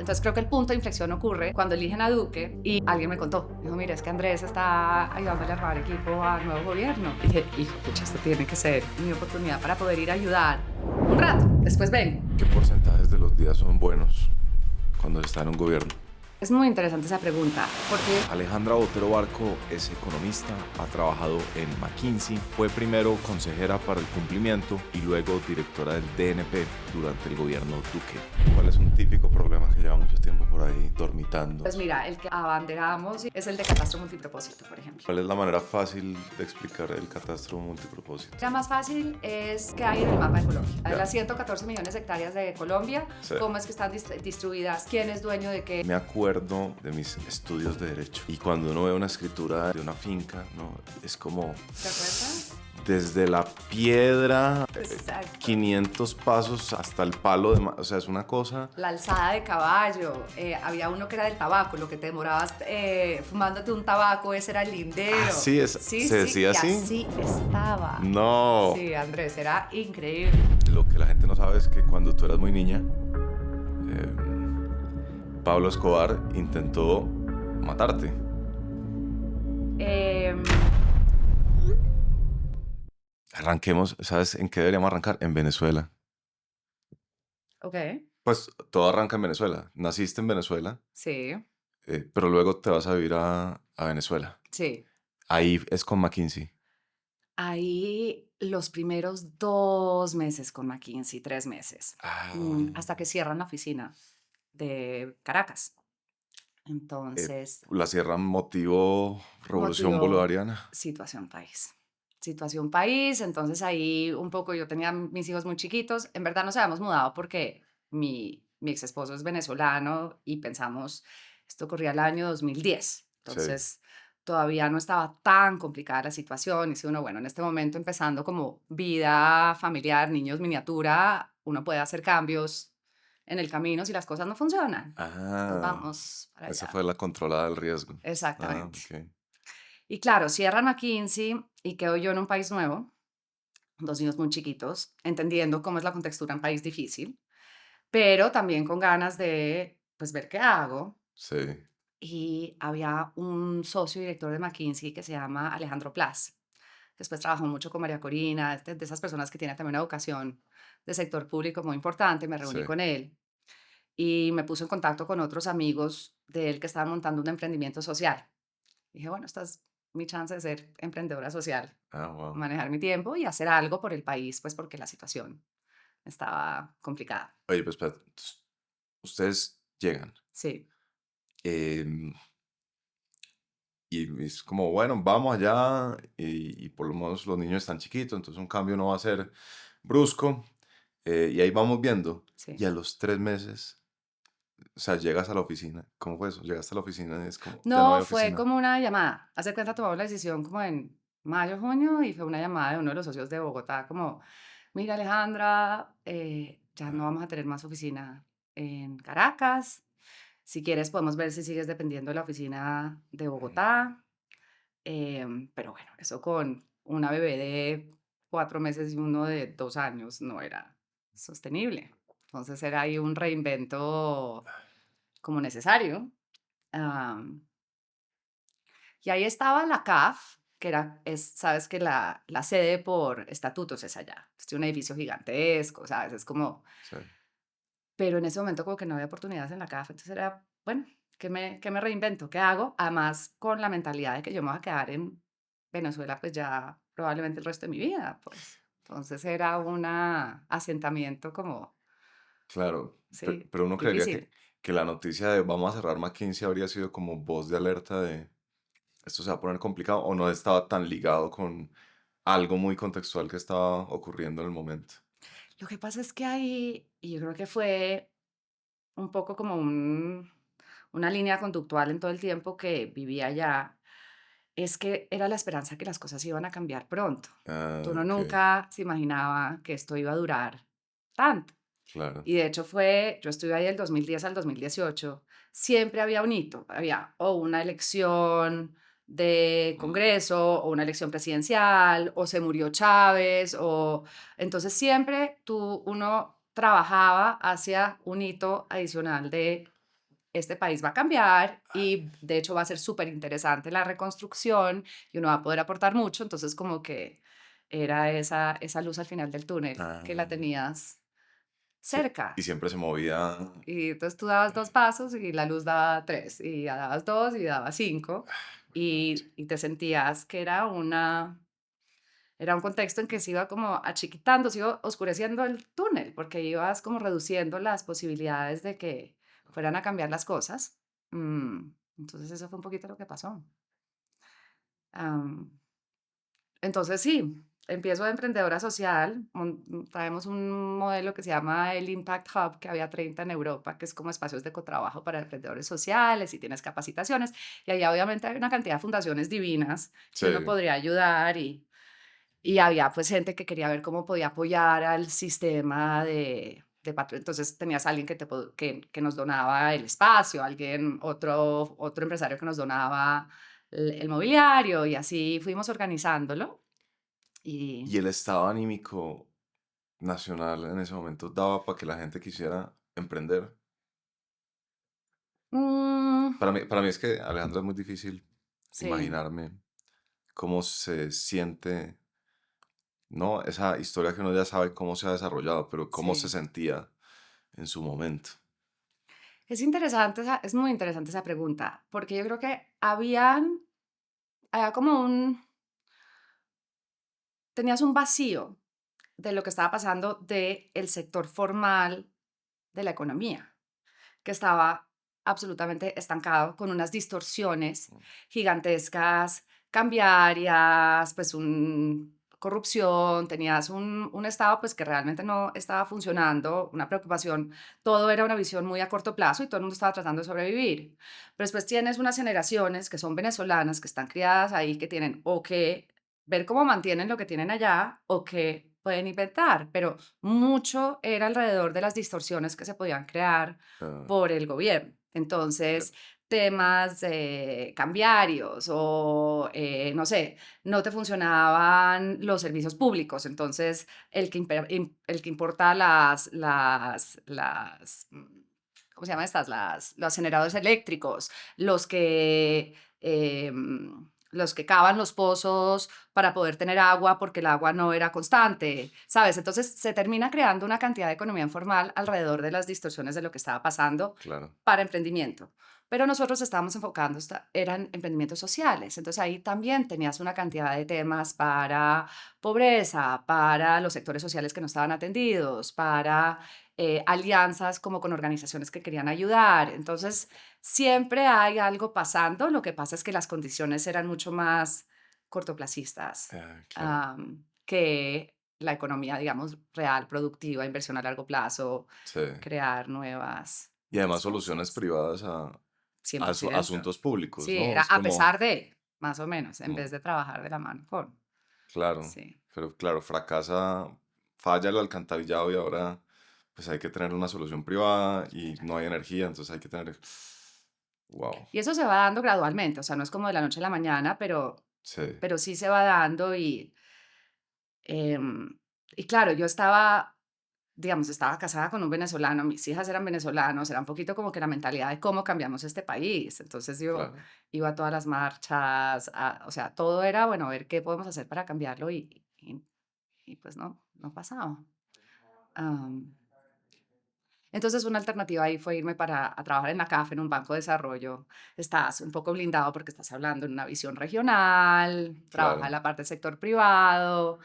Entonces creo que el punto de inflexión ocurre cuando eligen a Duque y alguien me contó. Dijo, mira, es que Andrés está ayudándole a armar equipo al nuevo gobierno. Y dije, hijo, pucha, esto tiene que ser mi oportunidad para poder ir a ayudar un rato. Después vengo. ¿Qué porcentajes de los días son buenos cuando se está en un gobierno? Es muy interesante esa pregunta, porque Alejandra Botero Barco es economista, ha trabajado en McKinsey, fue primero consejera para el cumplimiento y luego directora del DNP durante el gobierno Duque. ¿Cuál es un típico problema que lleva mucho tiempo por ahí dormitando? pues mira, el que abanderamos es el de catastro multipropósito, por ejemplo. ¿Cuál es la manera fácil de explicar el catastro multipropósito? La más fácil es que hay en el mapa de Colombia. Ya. Las 114 millones de hectáreas de Colombia, Sí. cómo es que están distribuidas, quién es dueño de qué. Me acuerdo de mis estudios de derecho y cuando uno ve una escritura de una finca, ¿no? Es como ¿Te acuerdas? desde la piedra, Exacto. 500 pasos hasta el palo de o sea, es una cosa. La alzada de caballo, había uno que era del tabaco, lo que te demorabas fumándote un tabaco, ese era el lindero. Ah, sí, ¿se decía y así? así estaba. No. Sí, Andrés, era increíble. Lo que la gente no sabe es que cuando tú eras muy niña, Pablo Escobar intentó matarte. Eh, Arranquemos, ¿sabes en qué deberíamos arrancar? En Venezuela. ok, Pues todo arranca en Venezuela. Naciste en Venezuela, sí, pero luego te vas a vivir a Venezuela. sí. Ahí es con McKinsey. Ahí los primeros 2 meses con McKinsey, 3 meses, Ah, hasta que cierran la oficina de Caracas. Entonces, la Sierra motivo Revolución motivo Bolivariana. situación país. Situación país, entonces ahí un poco yo tenía mis hijos muy chiquitos. En verdad nos habíamos mudado porque mi ex esposo es venezolano y pensamos, esto ocurría el año 2010. Sí. Entonces todavía no estaba tan complicada la situación. Y si uno, bueno, en este momento empezando como vida familiar, niños miniatura, uno puede hacer cambios en el camino si las cosas no funcionan. Entonces Ah, vamos para esa allá. fue la controlada del riesgo. Ah, Exactamente. ok. Y claro, cierran McKinsey y quedo yo en un país nuevo, 2 niños muy chiquitos, entendiendo cómo es la contextura en país difícil, pero también con ganas de, pues, ver qué hago. Sí. Y había un socio director de McKinsey que se llama Alejandro Plas. Después trabajó mucho con María Corina, de esas personas que tienen también una educación de sector público muy importante. Me Sí. reuní con él y me puso en contacto con otros amigos de él que estaban montando un emprendimiento social. Dije, bueno, esta es mi chance de ser emprendedora social, Ah, wow. manejar mi tiempo y hacer algo por el país, pues porque la situación estaba complicada. Oye, pues espérate, entonces, ustedes llegan Sí, em, y es como, bueno, vamos allá y por lo menos los niños están chiquitos, entonces un cambio no va a ser brusco y ahí vamos viendo. Y sí. a los 3 meses, o sea, llegas a la oficina. ¿Cómo fue eso? Llegaste a la oficina y es como, ya no No, hay fue oficina. como una llamada. Hace cuenta, tomamos la decisión como en mayo, junio, y fue una llamada de uno de los socios de Bogotá, como, mira Alejandra, ya no vamos a tener más oficina en Caracas. Si quieres, podemos ver si sigues dependiendo de la oficina de Bogotá. Pero bueno, eso con una bebé de 4 meses y uno de 2 años no era sostenible. Entonces era ahí un reinvento como necesario. Am, y ahí estaba la CAF, que sabes que la sede por estatutos es allá. Es un edificio gigantesco, ¿sabes? Es como, Sí. pero en ese momento como que no había oportunidades en la CAF, entonces era, bueno, ¿qué me reinvento? ¿Qué hago? Además, con la mentalidad de que yo me voy a quedar en Venezuela, pues ya probablemente el resto de mi vida, pues. Entonces era un asentamiento como, Claro, sí, pero uno creería difícil. que la noticia de vamos a cerrar McKinsey habría sido como voz de alerta de esto se va a poner complicado o no estaba tan ligado con algo muy contextual que estaba ocurriendo en el momento. Lo que pasa es que ahí, y yo creo que fue un poco como una línea conductual en todo el tiempo que vivía allá, es que era la esperanza que las cosas iban a cambiar pronto. Ah, Uno ok, nunca se imaginaba que esto iba a durar tanto. claro. Y de hecho yo estuve ahí del 2010 al 2018, siempre había un hito, había o una elección de Mm, Congreso o una elección presidencial o se murió Chávez o entonces siempre uno trabajaba hacia un hito adicional de este país va a cambiar y de hecho va a ser súper interesante la reconstrucción y uno va a poder aportar mucho, entonces como que era esa luz al final del túnel, que la Ah, tenías sí. cerca. Y siempre se movía. Y entonces tú dabas 2 pasos y la luz daba 3 y ya dabas 2 y daba 5 y te sentías que era un contexto en que se iba como achiquitando, se iba oscureciendo el túnel, porque ibas como reduciendo las posibilidades de que fueran a cambiar las cosas. Entonces eso fue un poquito lo que pasó. Am, entonces sí, empiezo de emprendedora social, traemos un modelo que se llama el Impact Hub, que había 30 en Europa, que es como espacios de cotrabajo para emprendedores sociales y tienes capacitaciones. Y allá obviamente hay una cantidad de fundaciones divinas que uno Sí. podría ayudar y había pues gente que quería ver cómo podía apoyar al sistema entonces tenías a alguien que nos donaba el espacio, otro empresario que nos donaba el mobiliario y así fuimos organizándolo. Y Y el estado anímico nacional en ese momento daba para que la gente quisiera emprender. mm, Para mí es que, Alejandro, es muy difícil sí, imaginarme cómo se siente, ¿no? Esa historia que uno ya sabe cómo se ha desarrollado, pero cómo se sí. sentía en su momento. Es muy interesante esa pregunta, porque yo creo que había tenías un vacío de lo que estaba pasando del sector formal de la economía, que estaba absolutamente estancado con unas distorsiones gigantescas, cambiarias, pues corrupción, tenías un Estado pues que realmente no estaba funcionando, una preocupación, todo era una visión muy a corto plazo y todo el mundo estaba tratando de sobrevivir. Pero después tienes unas generaciones que son venezolanas, que están criadas ahí, que tienen o que ver cómo mantienen lo que tienen allá o que pueden inventar, pero mucho era alrededor de las distorsiones que se podían crear Ah, por el gobierno. ya, Entonces, temas cambiarios o, no sé, no te funcionaban los servicios públicos. Entonces, el que importa ¿cómo se llaman estas? Los generadores eléctricos, los que cavan los pozos para poder tener agua porque el agua no era constante, ¿sabes? Entonces se termina creando una cantidad de economía informal alrededor de las distorsiones de lo que estaba pasando claro. para emprendimiento. Pero nosotros estábamos enfocando, eran emprendimientos sociales. Entonces ahí también tenías una cantidad de temas para pobreza, para los sectores sociales que no estaban atendidos, para alianzas como con organizaciones que querían ayudar. Entonces siempre hay algo pasando. Lo que pasa es que las condiciones eran mucho más cortoplacistas Claro. que la economía, digamos, real, productiva, inversión a largo plazo, Sí. crear nuevas Y además soluciones cosas. privadas Cien por ciento. asuntos públicos, Sí, ¿no? era Es a como, pesar de, más o menos, en vez como, de trabajar de la mano con. claro, Sí. pero claro, falla el alcantarillado y ahora pues hay que tener una solución privada y no hay energía, entonces hay que tener, wow, Y eso se va dando gradualmente, o sea, no es como de la noche a la mañana, sí, pero sí se va dando y claro, yo estaba, digamos, estaba casada con un venezolano, mis hijas eran venezolanos, era un poquito como que la mentalidad de cómo cambiamos este país. Entonces yo claro. iba a todas las marchas, o sea, todo era, bueno, a ver qué podemos hacer para cambiarlo y pues no pasaba. Am, entonces una alternativa ahí fue irme a trabajar en la CAF, en un banco de desarrollo. Estás un poco blindado porque estás hablando en una visión regional, trabaja en Claro, la parte del sector privado.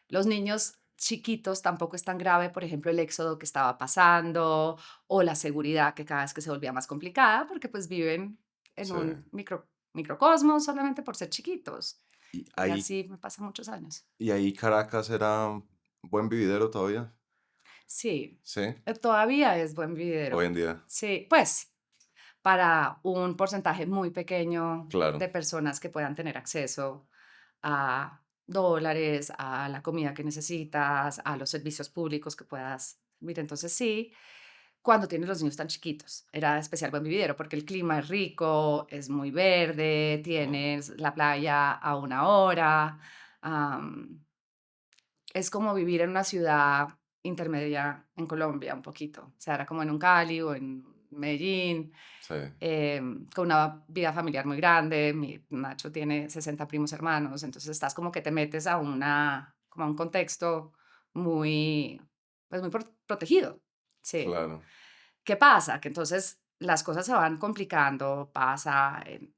Los niños chiquitos tampoco es tan grave, por ejemplo, el éxodo que estaba pasando o la seguridad que cada vez que se volvía más complicada porque pues viven en sí. un microcosmos solamente por ser chiquitos. Y Y ahí, así me pasa muchos años. y ahí Caracas era buen vividero todavía, Sí, sí, todavía es buen hoy vividero. en día, Sí, pues para un porcentaje muy pequeño claro, de personas que puedan tener acceso a dólares, a la comida que necesitas, a los servicios públicos que puedas. Mira, entonces sí, cuando tienes los niños tan chiquitos, era especial buen vividero porque el clima es rico, es muy verde, mm, tienes la playa a una hora. am, es como vivir en una ciudad intermedia en Colombia un poquito. O sea, era como en un Cali o en Medellín, Sí, con una vida familiar muy grande. Mi Nacho tiene 60 primos hermanos, entonces estás como que te metes a como a un contexto muy, pues muy protegido. Sí. claro, ¿Qué pasa? Que entonces las cosas se van complicando,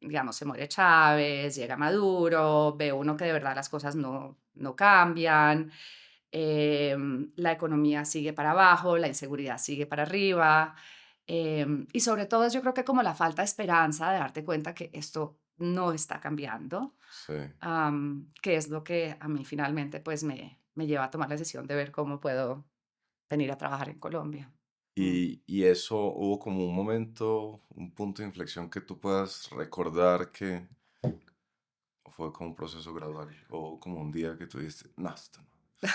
digamos, se muere Chávez, llega Maduro, ve uno que de verdad las cosas no cambian, la economía sigue para abajo, la inseguridad sigue para arriba, y sobre todo yo creo que como la falta de esperanza de darte cuenta que esto no está cambiando, sí. que es lo que a mí finalmente pues me lleva a tomar la decisión de ver cómo puedo venir a trabajar en Colombia. Mm. Y eso hubo como un momento, un punto de inflexión que tú puedas recordar que fue como un proceso gradual o como un día que tú dijiste, no, esto no.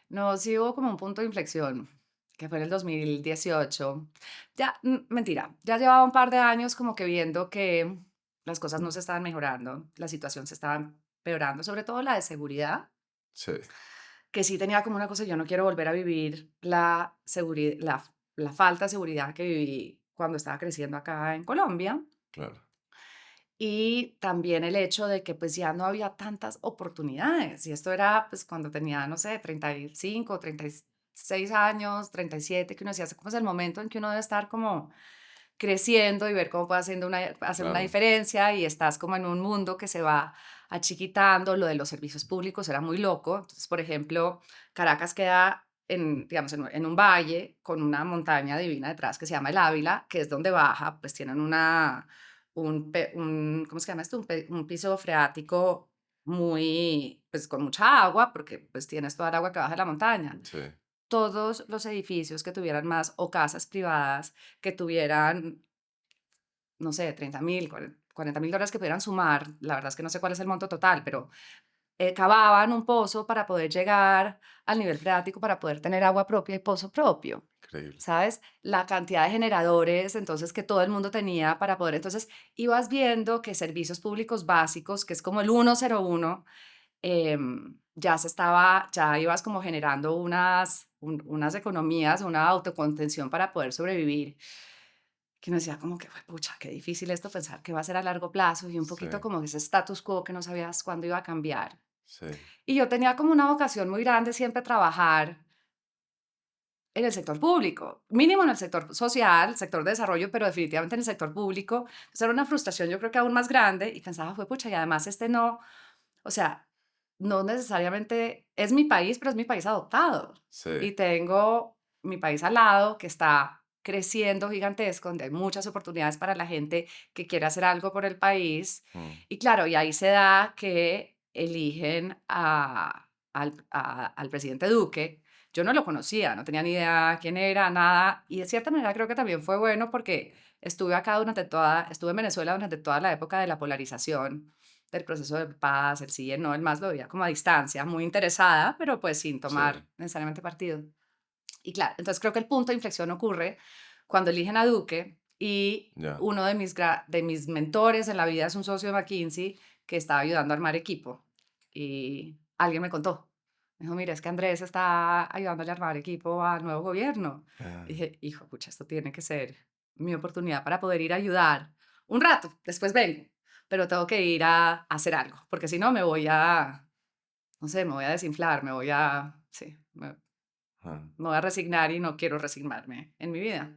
No, sí hubo como un punto de inflexión, que fue en el 2018. Ya, mentira, ya llevaba un par de años como que viendo que las cosas no se estaban mejorando, la situación se estaba empeorando, sobre todo la de seguridad, Sí, que sí tenía como una cosa, yo no quiero volver a vivir la seguridad, la falta de seguridad que viví cuando estaba creciendo acá en Colombia. claro. Y también el hecho de que pues ya no había tantas oportunidades. Y esto era pues cuando tenía, no sé, 35, 36 años, 37, que uno decía, ¿cómo es el momento en que uno debe estar como creciendo y ver cómo puede hacer una Claro, diferencia? Y estás como en un mundo que se va achiquitando. Lo de los servicios públicos era muy loco. Entonces, por ejemplo, Caracas queda digamos, en un valle con una montaña divina detrás que se llama el Ávila, que es donde baja, pues tienen ¿cómo se llama esto? Un piso freático muy, pues con mucha agua, porque pues tienes toda el agua que baja de la montaña. sí, Todos los edificios que tuvieran más o casas privadas que tuvieran, no sé, 30.000, $40.000 que pudieran sumar, la verdad es que no sé cuál es el monto total, pero cavaban un pozo para poder llegar al nivel freático, para poder tener agua propia y pozo propio. increíble. ¿Sabes? La cantidad de generadores, entonces, que todo el mundo tenía para poder. Entonces, ibas viendo que servicios públicos básicos, que es como el 101, ya ibas como generando unas economías, una autocontención para poder sobrevivir. Que uno decía como que, pucha, qué difícil esto pensar que va a ser a largo plazo y un Sí, poquito como ese status quo que no sabías cuándo iba a cambiar. sí, Y yo tenía como una vocación muy grande siempre trabajar en el sector público, mínimo en el sector social, sector de desarrollo, pero definitivamente en el sector público. Entonces era una frustración yo creo que aún más grande y pensaba, fue pucha, y además no, o sea, no necesariamente es mi país, pero es mi país adoptado. sí. Y tengo mi país al lado que está creciendo gigantesco, donde hay muchas oportunidades para la gente que quiere hacer algo por el país. Mm, Y claro, y ahí se da que eligen al presidente Duque. Yo no lo conocía, no tenía ni idea quién era, nada. Y de cierta manera creo que también fue bueno porque estuve en Venezuela durante toda la época de la polarización del proceso de paz, el sí y el no, el más lo veía como a distancia, muy interesada, pero pues sin sí, tomar necesariamente partido. Y claro, entonces creo que el punto de inflexión ocurre cuando eligen a Duque y ya. uno de mis mentores en la vida es un socio de McKinsey que estaba ayudando a armar equipo. Y alguien me contó. Me dijo, mira, es que Andrés está ayudándole a armar equipo al nuevo gobierno. Y Ah, dije, hijo, pucha, esto tiene que ser mi oportunidad para poder ir a ayudar un rato, después vengo, pero tengo que ir a hacer algo, porque si no me voy no sé, me voy a desinflar, sí, ah. me voy a resignar y no quiero resignarme en mi vida.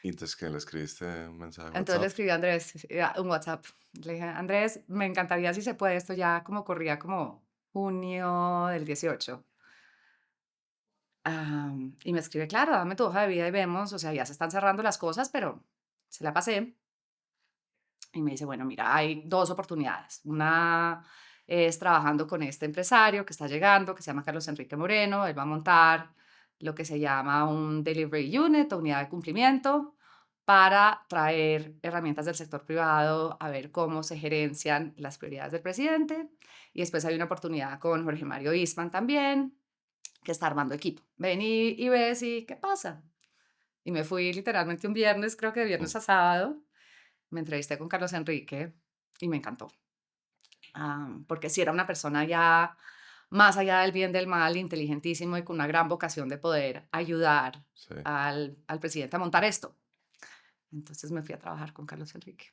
¿Y entonces qué le escribiste un mensaje de Entonces le WhatsApp? escribí a Andrés un WhatsApp. Le dije, Andrés, me encantaría si se puede, esto ya como corría como junio del 18. Y me escribe, claro, dame tu hoja de vida y vemos, o sea, ya se están cerrando las cosas, pero se la pasé. Y me dice, bueno, mira, hay dos oportunidades. Una es trabajando con este empresario que está llegando, que se llama Carlos Enrique Moreno. Él va a montar lo que se llama un Delivery Unit o unidad de cumplimiento para traer herramientas del sector privado a ver cómo se gerencian las prioridades del presidente. Y después hay una oportunidad con Jorge Mario Isman también, que está armando equipo. Ven y ves y qué pasa. Y me fui literalmente un viernes, creo que de Mm, viernes a sábado, me entrevisté con Carlos Enrique y me encantó, porque sí era una persona ya más allá del bien del mal, inteligentísimo y con una gran vocación de poder ayudar sí, al presidente a montar esto. Entonces me fui a trabajar con Carlos Enrique.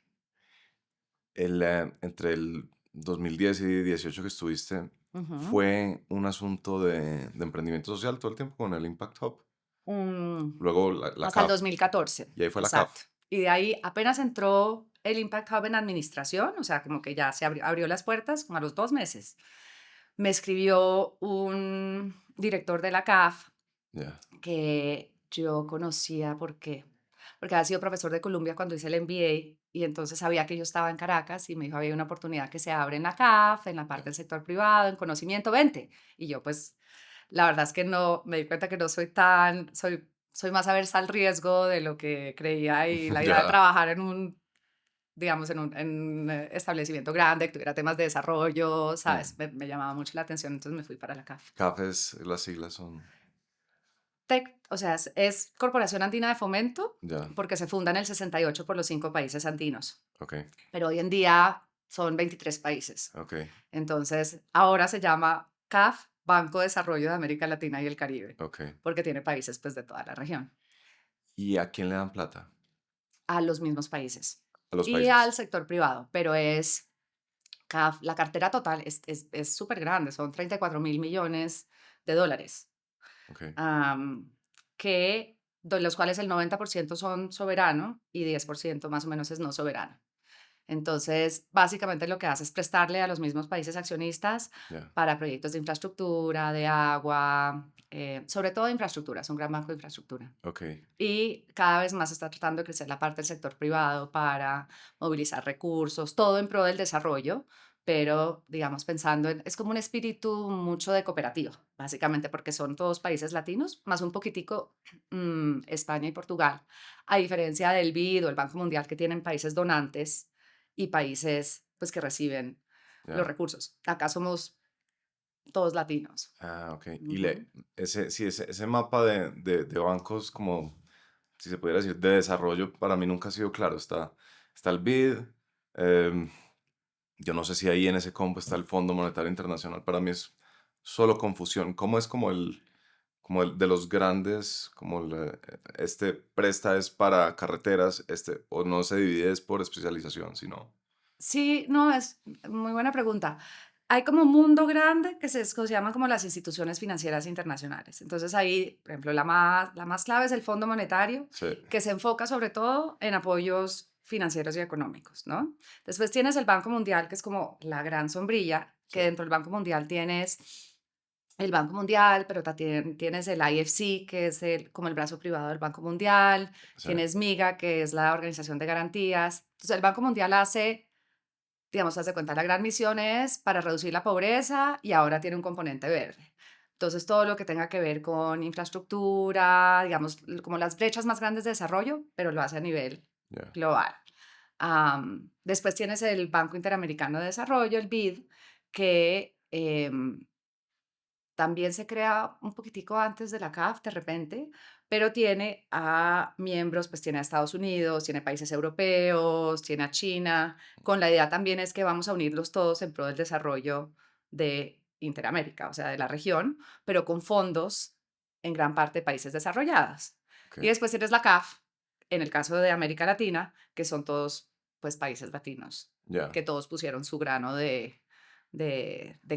Entre el 2010 y 18 que estuviste, Ujú. ¿fue un asunto de emprendimiento social todo el tiempo con el Impact Hub? Mm, Luego la hasta el CAF, 2014, y ahí fue la exacto. CAF. Y de ahí apenas entró el Impact Hub en administración, o sea, como que ya se abrió las puertas, como a los 2 meses. Me escribió un director de la CAF Ya, que yo conocía porque había sido profesor de Columbia cuando hice el MBA y entonces sabía que yo estaba en Caracas y me dijo, había una oportunidad que se abre en la CAF, en la parte ya. del sector privado, en conocimiento, vente. Y yo pues, la verdad es que no, me di cuenta que no soy tan, soy más aversa al riesgo de lo que creía y la idea de Ya, trabajar en un, digamos, en un establecimiento grande que tuviera temas de desarrollo, ¿sabes? mm. Me llamaba mucho la atención, entonces me fui para la CAF. CAF las siglas son, TEC, o sea, es Corporación Andina de Fomento, ya, porque se funda en el 68 por los 5 países andinos, ok, pero hoy en día son 23 países. ok, Entonces, ahora se llama CAF, Banco de Desarrollo de América Latina y el Caribe, ok. porque tiene países pues de toda la región, ¿Y a quién le dan plata? a los mismos países A los y al países. sector privado, pero es CAF, la cartera total es súper grande, son 34.000 millones de dólares. Ok, am, de los cuales el 90% son soberano y 10% más o menos es no soberano. Entonces, básicamente lo que hace es prestarle a los mismos países accionistas ya, para proyectos de infraestructura, de agua, sobre todo de infraestructura, es un gran banco de infraestructura. ok, Y cada vez más está tratando de crecer la parte del sector privado para movilizar recursos, todo en pro del desarrollo, pero digamos pensando en, es como un espíritu mucho de cooperativa, básicamente porque son todos países latinos, más un poquitico España y Portugal, a diferencia del BID o el Banco Mundial que tienen países donantes y países pues que reciben los ya. recursos. Acá somos todos latinos. Ah, ok. Y Ujú. sí, ese mapa de bancos, como si se pudiera decir, de desarrollo, para mí nunca ha sido claro. Está el BID, em, yo no sé si ahí en ese combo está el Fondo Monetario Internacional. Para mí es solo confusión. ¿Cómo es como el de los grandes, como este presta es para carreteras, o no se divide es por especialización, sino... Sí, no, es muy buena pregunta. Hay como un mundo grande que se llaman como las instituciones financieras internacionales. Entonces ahí, por ejemplo, la más clave es el Fondo Monetario, Sí, que se enfoca sobre todo en apoyos financieros y económicos, ¿no? Después tienes el Banco Mundial, que es como la gran sombrilla, sí, que dentro del Banco Mundial tienes el Banco Mundial, pero también tienes el IFC, que es como el brazo privado del Banco Mundial, sí, tienes MIGA, que es la Organización de Garantías. Entonces el Banco Mundial hace, digamos, haz de cuenta, la gran misión es para reducir la pobreza y ahora tiene un componente verde. Entonces, todo lo que tenga que ver con infraestructura, digamos, como las brechas más grandes de desarrollo, pero lo hace a nivel ya, global. Después tienes el Banco Interamericano de Desarrollo, el BID, que también se crea un poquitico antes de la CAF, de repente, pero tiene a miembros, pues tiene a Estados Unidos, tiene países europeos, tiene a China, con la idea también es que vamos a unirlos todos en pro del desarrollo de Interamérica, o sea, de la región, pero con fondos en gran parte de países desarrollados. ok, Y después tienes la CAF, en el caso de América Latina, que son todos, pues, países latinos, ya, que todos pusieron su grano de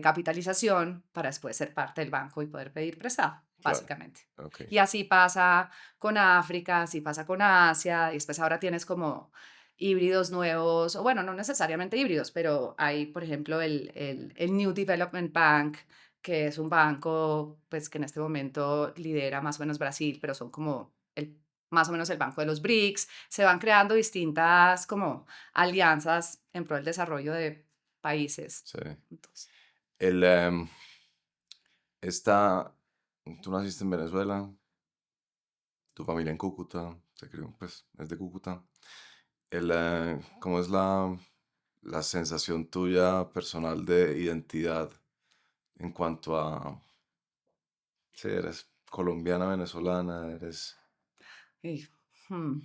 capitalización para después ser parte del banco y poder pedir prestado, claro, básicamente. ok, Y así pasa con África, así pasa con Asia, y después ahora tienes como híbridos nuevos, o bueno, no necesariamente híbridos, pero hay, por ejemplo, el New Development Bank, que es un banco pues, que en este momento lidera más o menos Brasil, pero son como más o menos el banco de los BRICS. Se van creando distintas como alianzas en pro del desarrollo de países. sí. Entonces, El, esta, tú naciste en Venezuela, tu familia en Cúcuta, se crió, pues, es de Cúcuta. ¿Cómo es la sensación tuya personal de identidad en cuanto a si eres colombiana, venezolana, eres... y, hmm,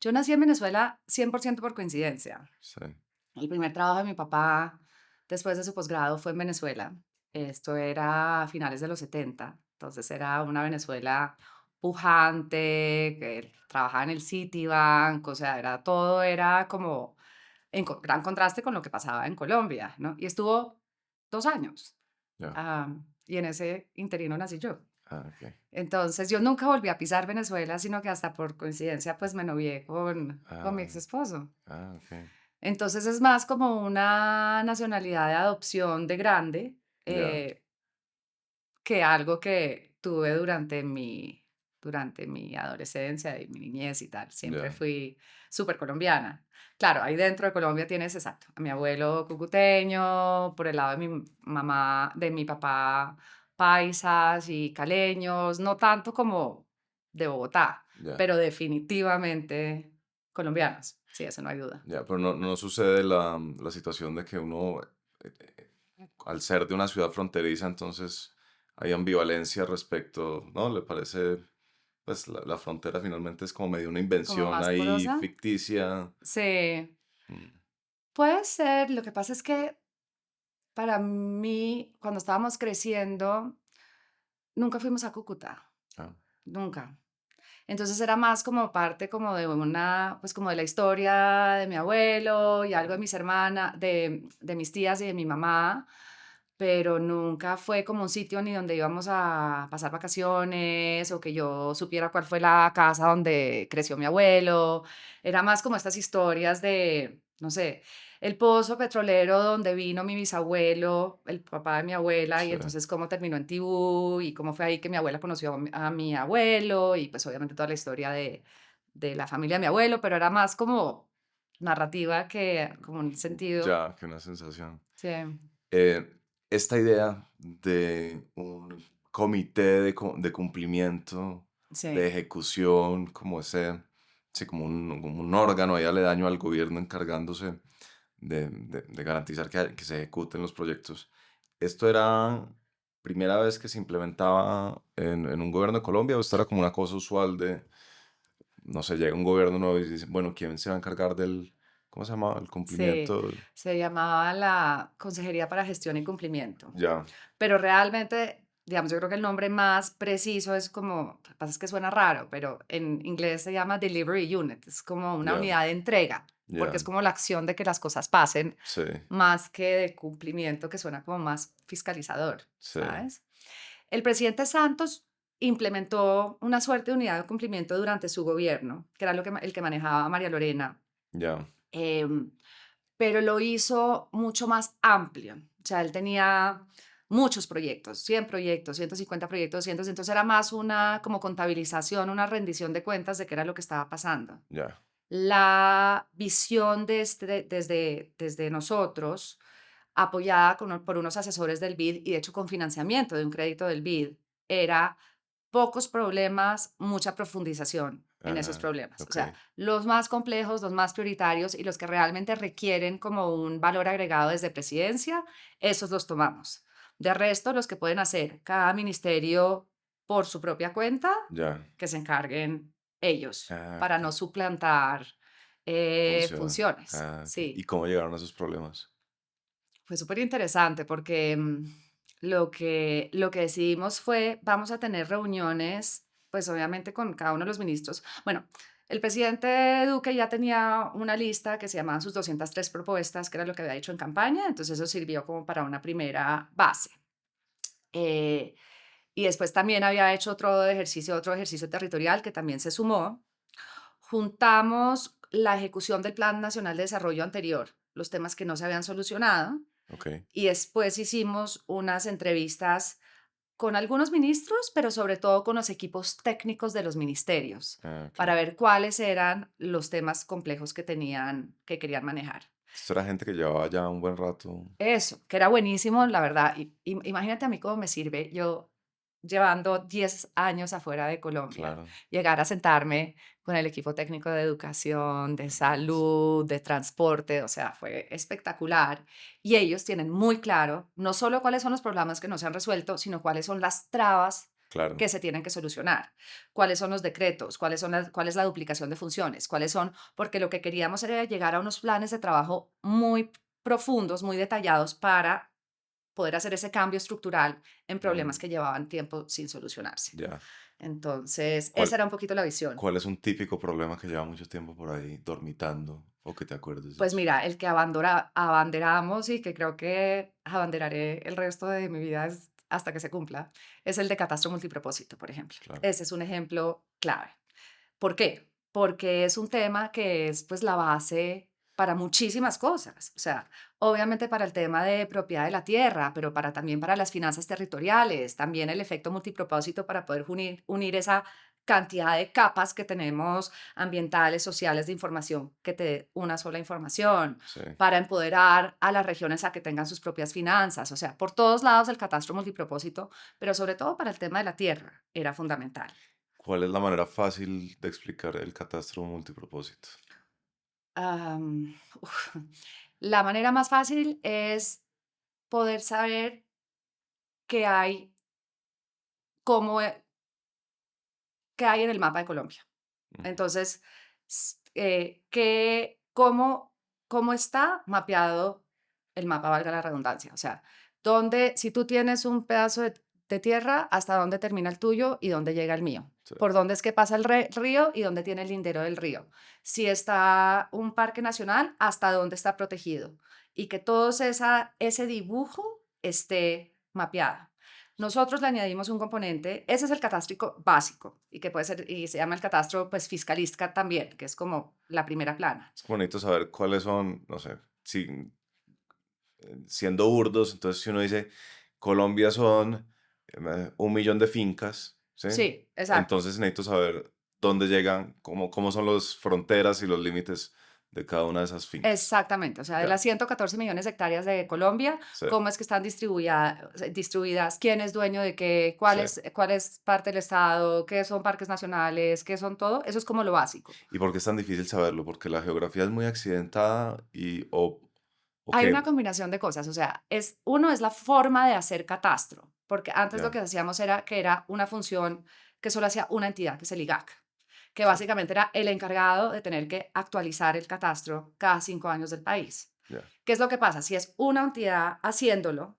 yo nací en Venezuela 100% por coincidencia. Sí, El primer trabajo de mi papá después de su posgrado fue en Venezuela. Esto era a finales de los 70, entonces era una Venezuela pujante, que trabajaba en el Citibank, o sea, todo era como en gran contraste con lo que pasaba en Colombia, ¿no? Y estuvo 2 años, Ya. y en ese interino nací yo. Ah, ok. Entonces, yo nunca volví a pisar Venezuela, sino que hasta por coincidencia, pues, me novié con mi Ah, ex esposo. ok. Entonces, es más como una nacionalidad de adopción de grande, Ya, eh, que algo que tuve durante mi adolescencia y mi niñez y tal. Siempre ya, fui súper colombiana. Claro, ahí dentro de Colombia tienes, exacto, a mi abuelo cucuteño, por el lado de mi mamá, de mi papá, paisas y caleños, no tanto como de Bogotá, ya, pero definitivamente colombianos. Sí, eso no hay duda. ya. Pero no sucede la situación de que uno, al ser de una ciudad fronteriza, entonces hay ambivalencia respecto, ¿no? Le parece, pues la frontera finalmente es como medio una Como invención más ahí porosa. ficticia. Sí, Mm, puede ser. Lo que pasa es que para mí, cuando estábamos creciendo, nunca fuimos a Cúcuta, ah, nunca. Entonces era más como parte como de una, pues como de la historia de mi abuelo y algo de mis hermanas, de mis tías y de mi mamá, pero nunca fue como un sitio ni donde íbamos a pasar vacaciones o que yo supiera cuál fue la casa donde creció mi abuelo. Era más como estas historias de, no sé, el pozo petrolero donde vino mi bisabuelo, el papá de mi abuela, y sí, entonces cómo terminó en Tibú y cómo fue ahí que mi abuela conoció a mi abuelo y pues obviamente toda la historia de la familia de mi abuelo, pero era más como narrativa que como un sentido. ya, que una sensación. Sí, Eh, esta idea de un comité de cumplimiento, de sí. ejecución, como ese, sí, como un órgano ahí aledaño al gobierno encargándose de garantizar que se ejecuten los proyectos. ¿Esto era primera vez que se implementaba en un gobierno de Colombia o esto era como una cosa usual de, no sé, llega un gobierno nuevo y dice, bueno, ¿quién se va a encargar del, ¿cómo se llama? El Sí, cumplimiento. se llamaba la Consejería para Gestión y Cumplimiento, Ya, pero realmente, digamos, yo creo que el nombre más preciso es como, lo que pasa es que suena raro, pero en inglés se llama Delivery Unit, es como una ya, unidad de entrega, porque ya, es como la acción de que las cosas pasen, sí, más que de cumplimiento, que suena como más fiscalizador, sí, ¿sabes? El presidente Santos implementó una suerte de unidad de cumplimiento durante su gobierno, que era el que manejaba María Lorena. ya, em, pero lo hizo mucho más amplio. O sea, él tenía muchos proyectos, 100 proyectos, 150 proyectos, 200, entonces era más una como contabilización, una rendición de cuentas de qué era lo que estaba pasando. ya, La visión desde nosotros, apoyada por unos asesores del BID y de hecho con financiamiento de un crédito del BID, era pocos problemas, mucha profundización en esos problemas. O ok, sea, los más complejos, los más prioritarios y los que realmente requieren como un valor agregado desde presidencia, esos los tomamos. De resto, los que pueden hacer cada ministerio por su propia cuenta, ya, que se encarguen ellos para no ok, suplantar funciona, funciones. ok. ¿Y Sí, cómo llegaron a esos problemas? fue súper interesante porque lo que decidimos fue, vamos a tener reuniones, pues obviamente con cada uno de los ministros. Bueno, el presidente Duque ya tenía una lista que se llamaban sus 203 propuestas, que era lo que había hecho en campaña, entonces eso sirvió como para una primera base. Eh, y después también había hecho otro ejercicio territorial que también se sumó. Juntamos la ejecución del Plan Nacional de Desarrollo anterior, los temas que no se habían solucionado, Ok, y después hicimos unas entrevistas con algunos ministros, pero sobre todo con los equipos técnicos de los ministerios, ok. para ver cuáles eran los temas complejos que querían manejar. Esto era gente que llevaba ya un buen rato, Eso, que era buenísimo, la verdad. Imagínate a mí cómo me sirve yo llevando 10 años afuera de Colombia, claro. llegar a sentarme con el equipo técnico de educación, de salud, de transporte, o sea, fue espectacular. Y ellos tienen muy claro no solo cuáles son los problemas que no se han resuelto, sino cuáles son las trabas Claro, que se tienen que solucionar, cuáles son los decretos, cuál es la duplicación de funciones, cuáles son, porque lo que queríamos era llegar a unos planes de trabajo muy profundos, muy detallados para poder hacer ese cambio estructural en problemas Mm, que llevaban tiempo sin solucionarse. ya. Entonces, esa ¿Cuál, era un poquito la visión. cuál es un típico problema que lleva mucho tiempo por ahí dormitando o que te acuerdes de Pues eso? mira, el que abanderamos y que creo que abanderaré el resto de mi vida hasta que se cumpla, es el de catastro multipropósito, por ejemplo. Claro. Ese es un ejemplo clave. ¿Por qué? Porque es un tema que es pues la base para muchísimas cosas. O sea, obviamente para el tema de propiedad de la tierra, pero también para las finanzas territoriales, también el efecto multipropósito para poder unir esa cantidad de capas que tenemos ambientales, sociales, de información, que te dé una sola información, Sí. para empoderar a las regiones a que tengan sus propias finanzas. O sea, por todos lados el catastro multipropósito, pero sobre todo para el tema de la tierra, era fundamental. ¿Cuál es la manera fácil de explicar el catastro multipropósito? Am, uf, la manera más fácil es poder saber qué hay, cómo, qué hay en el mapa de Colombia. Ujú. Entonces, cómo está mapeado el mapa, valga la redundancia. O sea, si tú tienes un pedazo de tierra, hasta dónde termina el tuyo y dónde llega el mío. Sí. Por dónde es que pasa el río y dónde tiene el lindero del río. Si está un parque nacional, hasta dónde está protegido. Y que ese dibujo esté mapeado. Nosotros le añadimos un componente, ese es el catastro básico y que puede ser, y se llama el catastro pues fiscalista también, que es como la primera plana. Es bonito saber cuáles son, no sé, si, siendo burdos, entonces si uno dice, Colombia son 1 millón de fincas, ¿sí? Sí, exacto. Entonces necesito saber dónde llegan, cómo son las fronteras y los límites de cada una de esas fincas. Exactamente, o sea, de Ya, las 114 millones de hectáreas de Colombia, sí, cómo es que están distribuidas, quién es dueño de qué, sí. cuál es parte del Estado, qué son parques nacionales, qué son todo, eso es como lo básico. ¿Y por qué es tan difícil saberlo? Porque la geografía es muy accidentada y, o Hay qué. una combinación de cosas, o sea, uno es la forma de hacer catastro, porque antes lo Ya, que hacíamos era que era una función que solo hacía una entidad, que es el IGAC, que sí, básicamente era el encargado de tener que actualizar el catastro cada 5 años del país. ya, ¿Qué es lo que pasa? Si es una entidad haciéndolo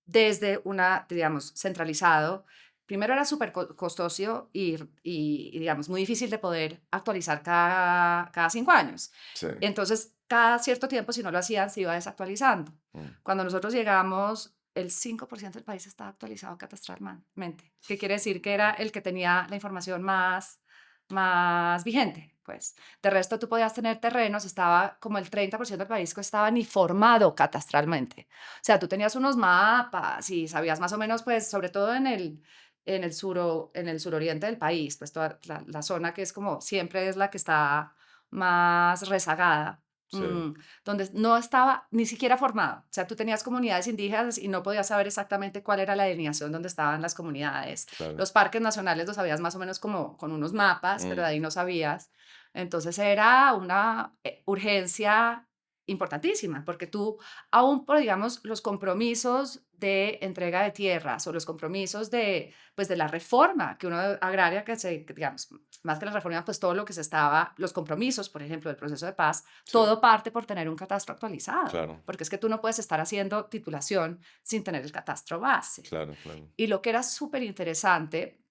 desde digamos, centralizado, primero era súper costoso digamos, muy difícil de poder actualizar cada 5 años. sí. Entonces, cada cierto tiempo, si no lo hacían, se iba desactualizando. Mm. Cuando nosotros llegamos, el 5% del país estaba actualizado catastralmente. ¿Qué quiere decir? Que era el que tenía la información más vigente, pues. De resto, tú podías tener terrenos, estaba como el 30% del país que estaba ni formado catastralmente. O sea, tú tenías unos mapas y sabías más o menos, pues, sobre todo en el suroriente del país, pues toda la zona que es como siempre es la que está más rezagada, Sí, donde no estaba ni siquiera formado. O sea, tú tenías comunidades indígenas y no podías saber exactamente cuál era la delineación donde estaban las comunidades. claro. Los parques nacionales los sabías más o menos como con unos mapas, pero de Mm, ahí no sabías. Entonces era una urgencia importantísima, porque tú, aún por, digamos, los compromisos de entrega de tierras o los compromisos pues, de la reforma que uno agraria, digamos, más que la reforma, pues todo lo que los compromisos, por ejemplo, del proceso de paz, sí, todo parte por tener un catastro actualizado, claro, porque es que tú no puedes estar haciendo titulación sin tener el catastro base. claro, claro. Y lo que era súper interesante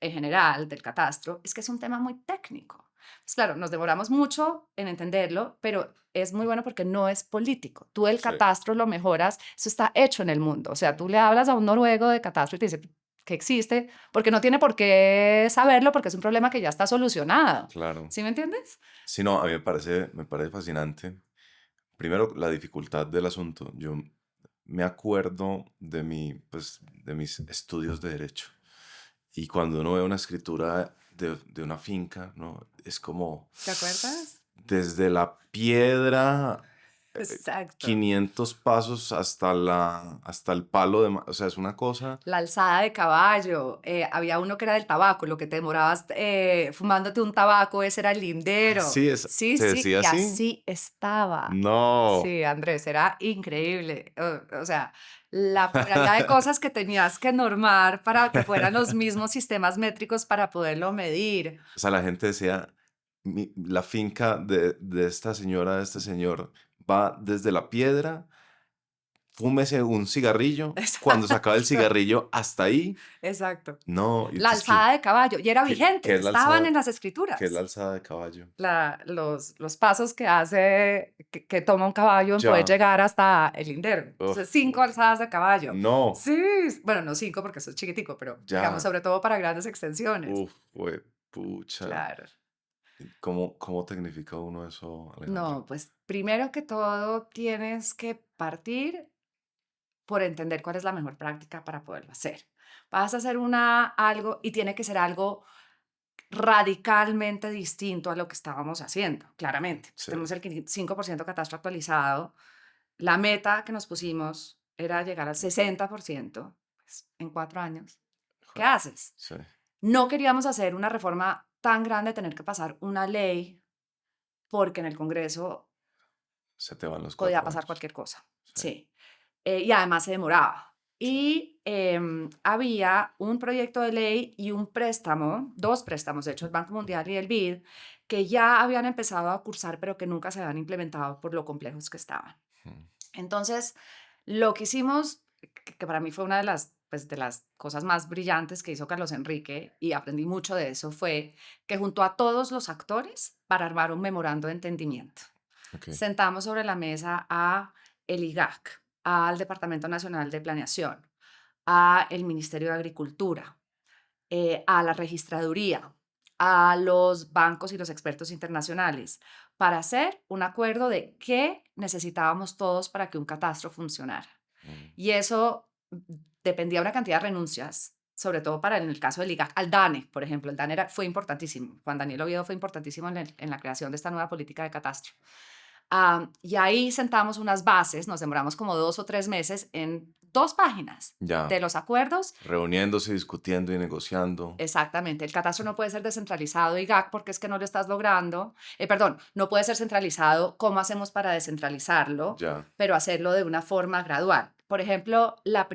en general del catastro es que es un tema muy técnico. Pues claro, nos demoramos mucho en entenderlo, pero es muy bueno porque no es político. Tú el Sí, catastro lo mejoras, eso está hecho en el mundo. O sea, tú le hablas a un noruego de catastro y te dice que existe, porque no tiene por qué saberlo, porque es un problema que ya está solucionado. claro. ¿Sí me entiendes? Sí, no, a mí me parece fascinante. Primero, la dificultad del asunto. Yo me acuerdo de mis estudios de derecho. Y cuando uno ve una escritura de una finca, ¿no? Es como ¿Te acuerdas? desde la piedra, eh, Exacto. 500 pasos hasta el palo o sea, es una cosa. La alzada de caballo, había uno que era del tabaco, lo que te demorabas fumándote un tabaco, ese era el lindero. Sí, Sí, se sí, decía y así. así estaba. No, Sí, Andrés, era increíble. O sea, la pluralidad de cosas que tenías que normar para que fueran los mismos sistemas métricos para poderlo medir. o sea, la gente decía, la finca de esta señora, de este señor, va desde la piedra fúmese un cigarrillo. Cuando se acaba el Exacto, cigarrillo, hasta ahí, exacto. no. Y La entonces, alzada de caballo, y era qué vigente, es la estaban alzada? en las ¿Qué es la escrituras. alzada de caballo? Los pasos que hace, que toma un caballo en poder Ya. llegar hasta el lindero. Entonces, Uf, 5 alzadas de caballo. no. Sí, bueno, no 5 porque eso es chiquitico, pero digamos, Ya. sobre todo para grandes extensiones. Uf, fue pucha. Claro. ¿Cómo tecnifica uno eso, Alejandra? No, pues primero que todo tienes que partir por entender cuál es la mejor práctica para poderlo hacer. Vas a hacer algo y tiene que ser algo radicalmente distinto a lo que estábamos haciendo, claramente. Si Sí. tenemos el 5% catastro actualizado, la meta que nos pusimos era llegar al 60%, pues, en 4 años. ¿Qué Jue- haces? Sí. No queríamos hacer una reforma tan grande, tener que pasar una ley, porque en el Congreso Se te van los podía cuatro pasar años. cualquier cosa. Sí. Sí. Y además se demoraba. Y había un proyecto de ley y un préstamo, dos préstamos, de hecho, el Banco Mundial y el BID, que ya habían empezado a cursar, pero que nunca se habían implementado por lo complejos que estaban. Mm. Entonces, lo que hicimos, que para mí fue una de las cosas más brillantes que hizo Carlos Enrique, y aprendí mucho de eso, fue que juntó a todos los actores para armar un memorando de entendimiento. Ok. Sentamos sobre la mesa a el IGAC, al Departamento Nacional de Planeación, a el Ministerio de Agricultura, a la registraduría, a los bancos y los expertos internacionales, para hacer un acuerdo de qué necesitábamos todos para que un catastro funcionara. Mm. Y eso dependía de una cantidad de renuncias, sobre todo para en el caso del IGAC, al DANE, por ejemplo. El DANE fue importantísimo. Juan Daniel Oviedo fue importantísimo en la creación de esta nueva política de catastro. Y ahí sentamos unas bases, nos demoramos como 2 o 3 meses en 2 páginas Ya. de los acuerdos. Reuniéndose, discutiendo y negociando. Exactamente, el catastro no puede ser descentralizado, IGAC, porque es que no lo estás logrando. Perdón, no puede ser centralizado. ¿Cómo hacemos para descentralizarlo? Ya. Pero hacerlo de una forma gradual. Por ejemplo, el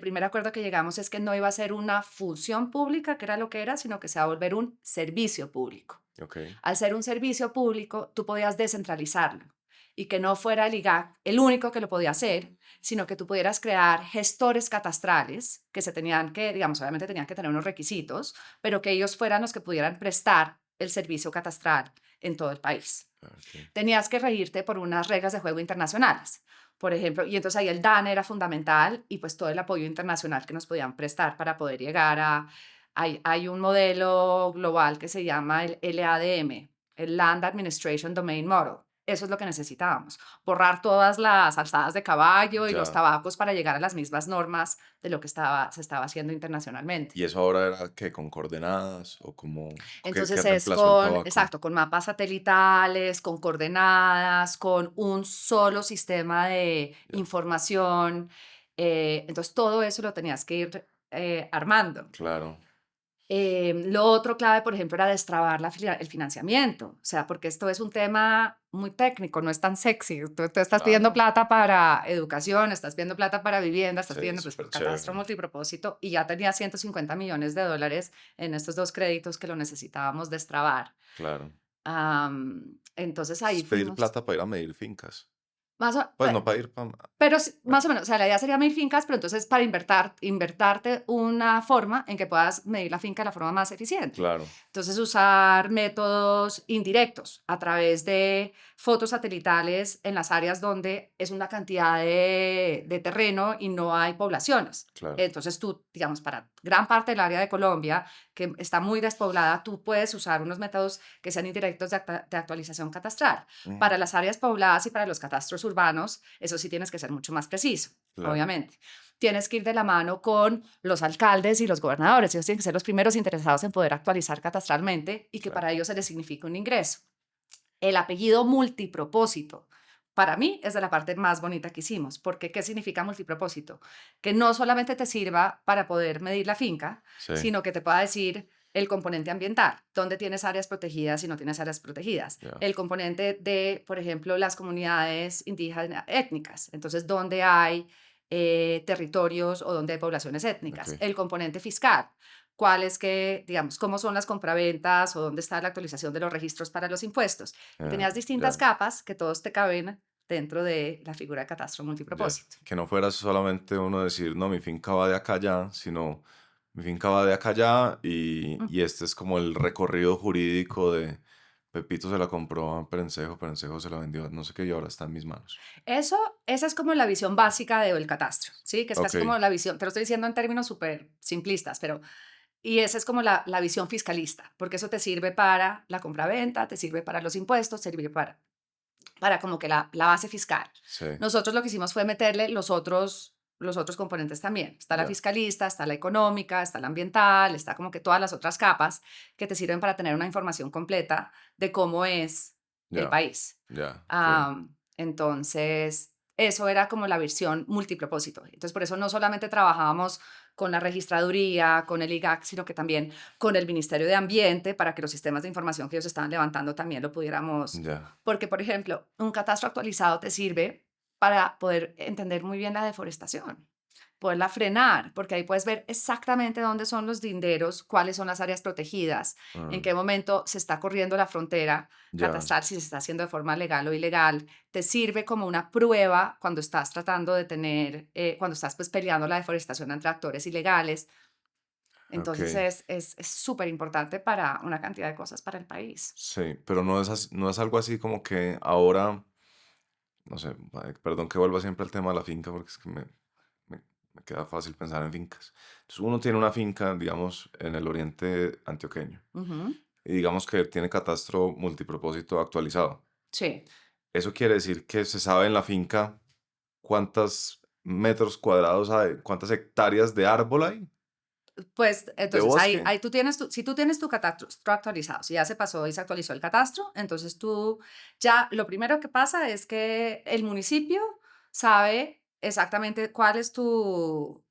primer acuerdo que llegamos es que no iba a ser una función pública, que era lo que era, sino que se va a volver un servicio público. Ok. Al ser un servicio público, tú podías descentralizarlo y que no fuera el IGAC el único que lo podía hacer, sino que tú pudieras crear gestores catastrales que se tenían que, digamos, obviamente tenían que tener unos requisitos, pero que ellos fueran los que pudieran prestar el servicio catastral en todo el país. Ok. Tenías que regirte por unas reglas de juego internacionales, por ejemplo, y entonces ahí el DANE era fundamental y pues todo el apoyo internacional que nos podían prestar para poder llegar a... Hay un modelo global que se llama el LADM, el Land Administration Domain Model. Eso es lo que necesitábamos, borrar todas las alzadas de caballo y los Ya. tabacos para llegar a las mismas normas de lo que se estaba haciendo internacionalmente. ¿Y eso ahora era que con coordenadas o como qué Entonces es reemplazó el tabaco? exacto, con mapas satelitales, con coordenadas, con un solo sistema de Ya. información. Entonces todo eso lo tenías que ir armando. Claro. Lo otro clave, por ejemplo, era destrabar el financiamiento, o sea, porque esto es un tema muy técnico, no es tan sexy. Tú estás pidiendo Claro. plata para educación, estás pidiendo plata para vivienda, estás Sí, pidiendo pues, súper por catastro chévere. multipropósito y ya tenía 150 millones de dólares en estos dos créditos que lo necesitábamos destrabar. Claro. Entonces Es ahí pedir fuimos, plata para ir a medir fincas. más o, Pues no para ir para... pero más o menos, o sea, la idea sería medir fincas, pero entonces para invertarte una forma en que puedas medir la finca de la forma más eficiente. Claro. Entonces, usar métodos indirectos a través de fotos satelitales en las áreas donde es una cantidad de terreno y no hay poblaciones. Claro. Entonces, tú, digamos, para gran parte del área de Colombia, que está muy despoblada, tú puedes usar unos métodos que sean indirectos de actualización catastral. Ujú. Para las áreas pobladas y para los catastros urbanos, eso sí tienes que ser mucho más preciso, Claro. obviamente. Tienes que ir de la mano con los alcaldes y los gobernadores. Ellos tienen que ser los primeros interesados en poder actualizar catastralmente y que Claro. para ellos se les signifique un ingreso. El apellido multipropósito, para mí, es de la parte más bonita que hicimos, porque ¿qué significa multipropósito? Que no solamente te sirva para poder medir la finca, Sí. sino que te pueda decir el componente ambiental, dónde tienes áreas protegidas y no tienes áreas protegidas. Ya. El componente de, por ejemplo, las comunidades indígenas étnicas, entonces, dónde hay territorios o donde hay poblaciones étnicas. Ok. El componente fiscal, cuáles que, digamos, cómo son las compraventas o dónde está la actualización de los registros para los impuestos. Y tenías distintas Ya. capas que todos te caben dentro de la figura de catastro Ya. multipropósito. Que no fuera solamente uno decir, no, mi finca va de acá allá, sino mi finca va de acá allá y este es como el recorrido jurídico de Pepito se la compró a Perencejo, Perencejo se la vendió, no sé qué, y ahora está en mis manos. Eso, esa es como la visión básica del catastro, ¿sí? Que es Ok, casi como la visión, te lo estoy diciendo en términos súper simplistas, pero y esa es como la visión fiscalista, porque eso te sirve para la compraventa, te sirve para los impuestos, te sirve para como que la base fiscal. sí, Nosotros lo que hicimos fue meterle los otros componentes también. Está la ya, fiscalista, está la económica, está la ambiental, está como que todas las otras capas que te sirven para tener una información completa de cómo es el ya, país. ya, ok, Entonces, eso era como la versión multipropósito. Entonces, por eso no solamente trabajábamos con la registraduría, con el IGAC, sino que también con el Ministerio de Ambiente para que los sistemas de información que ellos estaban levantando también lo pudiéramos. ya, Porque, por ejemplo, un catastro actualizado te sirve para poder entender muy bien la deforestación, poderla frenar, porque ahí puedes ver exactamente dónde son los linderos, cuáles son las áreas protegidas, en mm, qué momento se está corriendo la frontera ya, catastral, si se está haciendo de forma legal o ilegal. Te sirve como una prueba cuando estás tratando de tener, cuando estás pues peleando la deforestación entre actores ilegales. ok, Entonces es súper importante para una cantidad de cosas para el país. sí, pero no es, no es algo así como que ahora, no sé, perdón que vuelva siempre al tema de la finca porque es que me, me queda fácil pensar en fincas. Entonces uno tiene una finca, digamos, en el oriente antioqueño Ujú. y digamos que tiene catastro multipropósito actualizado. Sí. Eso quiere decir que se sabe en la finca cuántos metros cuadrados hay, cuántas hectáreas de árbol hay, Pues de entonces bosque. ahí tú tienes si tú tienes tu catastro actualizado, si ya se pasó y se actualizó el catastro, entonces tú ya lo primero que pasa es que el municipio sabe exactamente cuál es tu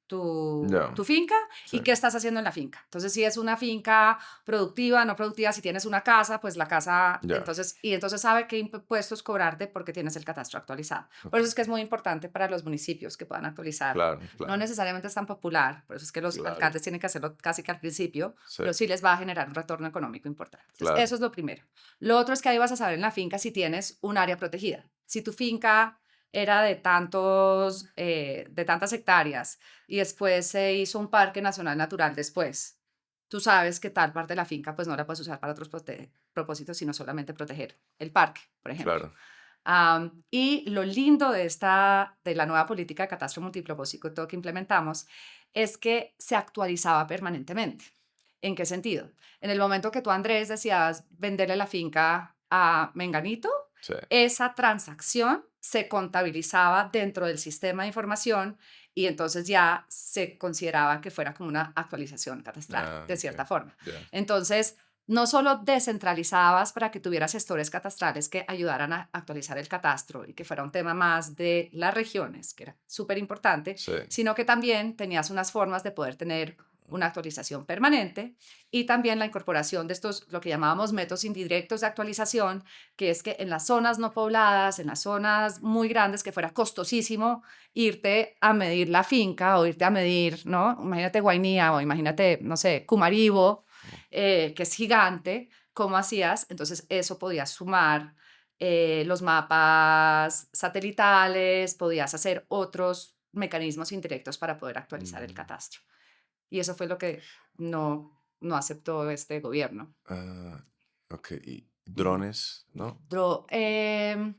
Ya, finca sí, y qué estás haciendo en la finca. Entonces, si es una finca productiva, no productiva, si tienes una casa, pues la casa, ya, entonces sabe qué impuestos cobrarte porque tienes el catastro actualizado. Por eso es ok, que es muy importante para los municipios que puedan actualizar. claro, No claro, necesariamente es tan popular, por eso es que los claro, alcaldes tienen que hacerlo casi que al principio, sí, pero sí les va a generar un retorno económico importante. Entonces, claro, eso es lo primero. Lo otro es que ahí vas a saber en la finca si tienes un área protegida. Si tu finca era de tantas hectáreas y después se hizo un parque nacional natural después, tú sabes que tal parte de la finca pues no la puedes usar para otros propósitos, sino solamente proteger el parque, por ejemplo. claro, Y lo lindo de la nueva política de catastro multipropósito que implementamos es que se actualizaba permanentemente. ¿En qué sentido? En el momento que tú, Andrés, decías venderle la finca a Menganito, sí, esa transacción se contabilizaba dentro del sistema de información y entonces ya se consideraba que fuera como una actualización catastral, ah, de ok, cierta forma. ya, Entonces, no solo descentralizabas para que tuvieras gestores catastrales que ayudaran a actualizar el catastro y que fuera un tema más de las regiones, que era súper importante, sí, sino que también tenías unas formas de poder tener una actualización permanente y también la incorporación de estos, lo que llamábamos métodos indirectos de actualización, que es que en las zonas no pobladas, en las zonas muy grandes, que fuera costosísimo irte a medir la finca o irte a medir, ¿no? Imagínate Guainía o imagínate, no sé, Cumaribo, que es gigante, ¿cómo hacías? Entonces eso podías sumar los mapas satelitales, podías hacer otros mecanismos indirectos para poder actualizar el mm, catastro. Y eso fue lo que no aceptó este gobierno. ah, ok, y Ujú. drones, ¿no? Dro- em,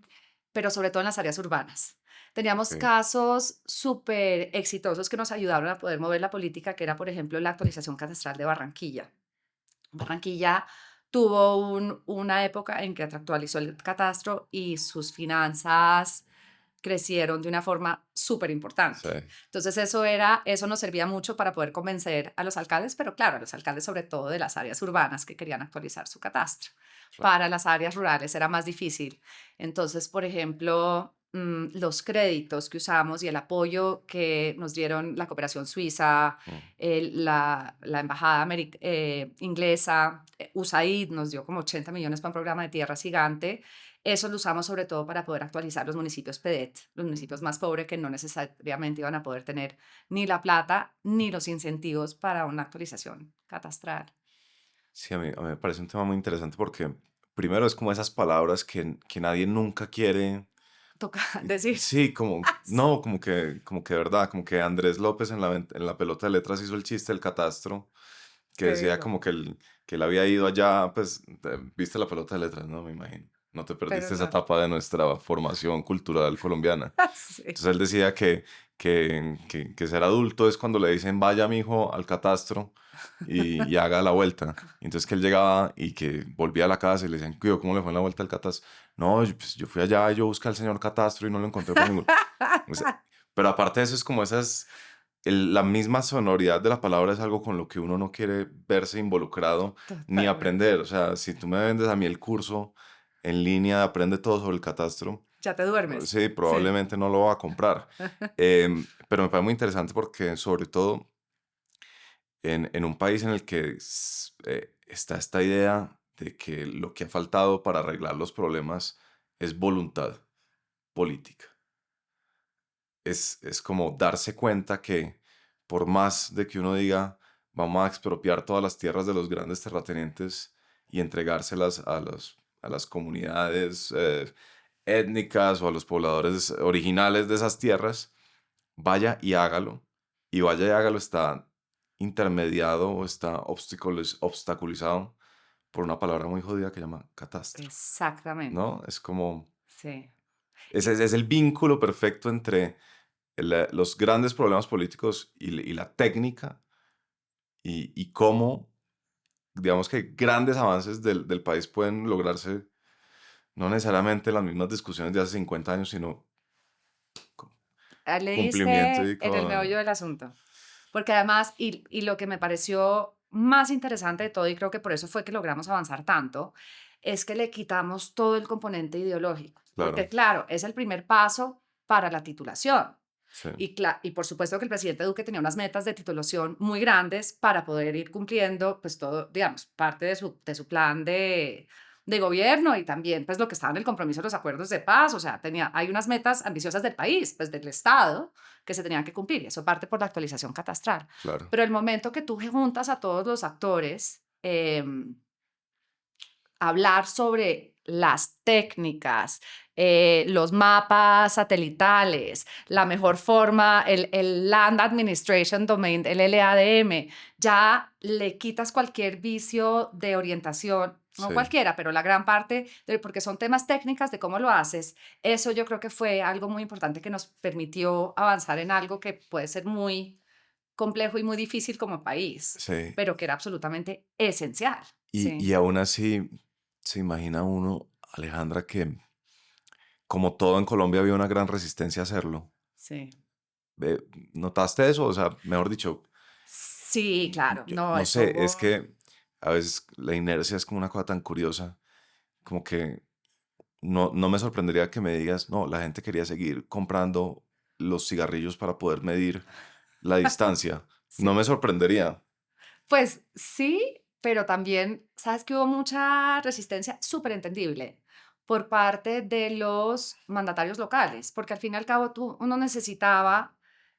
pero sobre todo en las áreas urbanas. Teníamos Ok, casos súper exitosos que nos ayudaron a poder mover la política, que era, por ejemplo, la actualización catastral de Barranquilla. Barranquilla tuvo una época en que actualizó el catastro y sus finanzas crecieron de una forma súper sí, importante. Entonces eso nos servía mucho para poder convencer a los alcaldes, pero claro, a los alcaldes sobre todo de las áreas urbanas que querían actualizar su catastro. claro, Para las áreas rurales era más difícil. Entonces, por ejemplo, los créditos que usamos y el apoyo que nos dieron la cooperación suiza, mm, la embajada inglesa, USAID nos dio como 80 millones para un programa de tierras gigante. Eso lo usamos sobre todo para poder actualizar los municipios PEDET, los municipios más pobres que no necesariamente iban a poder tener ni la plata ni los incentivos para una actualización catastral. sí, a mí me parece un tema muy interesante porque primero es como esas palabras que nadie nunca quiere toca decir. Sí, como, no, como que de verdad, como que Andrés López en la pelota de letras hizo el chiste del catastro, que ¿Qué decía dijo? como que él había ido allá, pues, viste la pelota de letras, ¿no? Me imagino. No te Pero perdiste esa no. etapa de nuestra formación cultural colombiana. Sí. Entonces él decía que ser adulto es cuando le dicen vaya mijo al catastro y haga la vuelta. Y entonces que él llegaba y que volvía a la casa y le decían, "Cuido, ¿cómo le fue en la vuelta al catastro? No, pues, yo fui allá y yo busqué al señor catastro y no lo encontré por ningún... O sea, pero aparte de eso es como la misma sonoridad de la palabra es algo con lo que uno no quiere verse involucrado ni Totalmente. aprender. O sea, si tú me vendes a mí el curso en línea de Aprende todo sobre el catastro, Ya te duermes. sí, Sí. probablemente no lo va a comprar. Pero me parece muy interesante porque sobre todo en un país en el que está esta idea de que lo que ha faltado para arreglar los problemas es voluntad política. Es como darse cuenta que por más de que uno diga, vamos a expropiar todas las tierras de los grandes terratenientes y entregárselas a las comunidades étnicas o a los pobladores originales de esas tierras, vaya y hágalo. Y vaya y hágalo está intermediado o está obstaculizado por una palabra muy jodida que llama catastro, Exactamente. ¿no? Es como, Sí. es el vínculo perfecto entre los grandes problemas políticos y la técnica y cómo, digamos que grandes avances del país pueden lograrse, no necesariamente las mismas discusiones de hace 50 años, sino con Le cumplimiento diste y en el con... meollo del asunto. Porque además, y lo que me pareció más interesante de todo, y creo que por eso fue que logramos avanzar tanto, es que le quitamos todo el componente ideológico. Porque Claro, claro, es el primer paso para la titulación. sí, Y por supuesto que el presidente Duque tenía unas metas de titulación muy grandes para poder ir cumpliendo, pues todo, digamos, parte de su plan de gobierno y también, pues lo que estaba en el compromiso de los acuerdos de paz. O sea, hay unas metas ambiciosas del país, pues del Estado, que se tenían que cumplir. Y eso parte por la actualización catastral. claro. Pero el momento que tú juntas a todos los actores, hablar sobre las técnicas, los mapas satelitales, la mejor forma, el Land Administration Domain, el LADM, ya le quitas cualquier vicio de orientación, no Sí. cualquiera, pero la gran parte, porque son temas técnicas de cómo lo haces. Eso yo creo que fue algo muy importante que nos permitió avanzar en algo que puede ser muy complejo y muy difícil como país, Sí. pero que era absolutamente esencial. Y Sí, aún así, se imagina uno, Alejandra, que como todo en Colombia había una gran resistencia a hacerlo. sí. Eh, ¿Notaste eso? O sea, mejor dicho, Sí, claro, no, no eso sé, es hubo. que a veces la inercia es como una cosa tan curiosa, como que no me sorprendería que me digas, no, la gente quería seguir comprando los cigarrillos para poder medir la distancia. No Sí. me sorprendería. Pues sí, pero también, sabes que hubo mucha resistencia súper entendible por parte de los mandatarios locales, porque al fin y al cabo uno necesitaba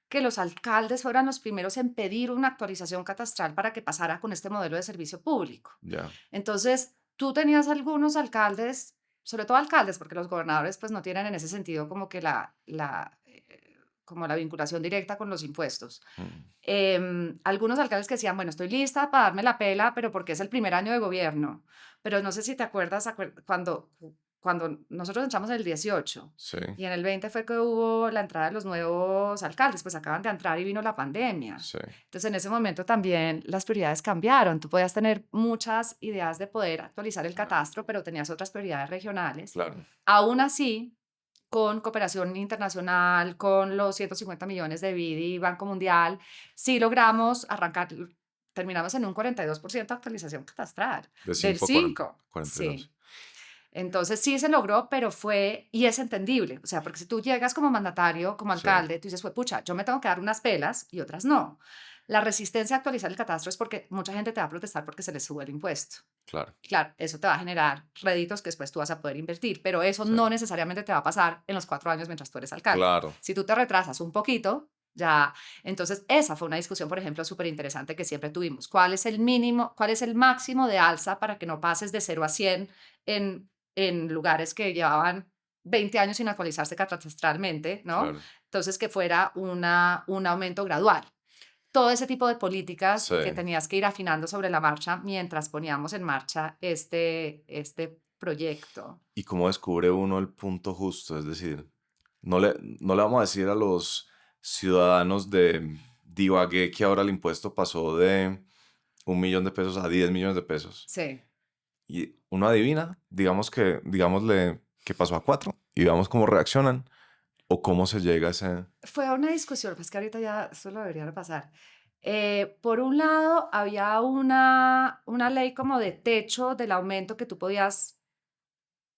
que los alcaldes fueran los primeros en pedir una actualización catastral para que pasara con este modelo de servicio público. Ya, Entonces, tú tenías algunos alcaldes, sobre todo alcaldes, porque los gobernadores pues no tienen en ese sentido como que como la vinculación directa con los impuestos. mm, Algunos alcaldes que decían, bueno, estoy lista para darme la pela, pero porque es el primer año de gobierno. Pero no sé si te acuerdas cuando nosotros entramos en el 18 sí, y en el 20 fue que hubo la entrada de los nuevos alcaldes, pues acaban de entrar y vino la pandemia. sí, Entonces, en ese momento también las prioridades cambiaron. Tú podías tener muchas ideas de poder actualizar el catastro, pero tenías otras prioridades regionales. claro, Aún así, con cooperación internacional, con los 150 millones de BIDI, Banco Mundial, sí logramos arrancar, terminamos en un 42% de actualización catastral, de del 5 a 40, 5, 42. sí. Entonces sí se logró, pero fue, y es entendible, o sea, porque si tú llegas como mandatario, como Sí, alcalde, tú dices, fue pucha, yo me tengo que dar unas pelas y otras no. La resistencia a actualizar el catastro es porque mucha gente te va a protestar porque se les sube el impuesto. claro, Claro, eso te va a generar réditos que después tú vas a poder invertir, pero eso sí, no necesariamente te va a pasar en los 4 años mientras tú eres alcalde. claro, Si tú te retrasas un poquito, ya. Entonces, esa fue una discusión, por ejemplo, súper interesante que siempre tuvimos. ¿Cuál es el mínimo, cuál es el máximo de alza para que no pases de 0 a 100 en lugares que llevaban 20 años sin actualizarse catastralmente, ¿no? Claro. Entonces, que fuera un aumento gradual. Todo ese tipo de políticas Sí. que tenías que ir afinando sobre la marcha mientras poníamos en marcha este proyecto. ¿Y cómo descubre uno el punto justo? Es decir, no le vamos a decir a los ciudadanos de Divagué que ahora el impuesto pasó de 1 millón de pesos a 10 millones de pesos. Sí. Y uno adivina, digámosle que pasó a 4 y veamos cómo reaccionan o cómo se llega a ese... Fue una discusión, pues que ahorita ya solo debería pasar. Por un lado, había una ley como de techo del aumento que tú podías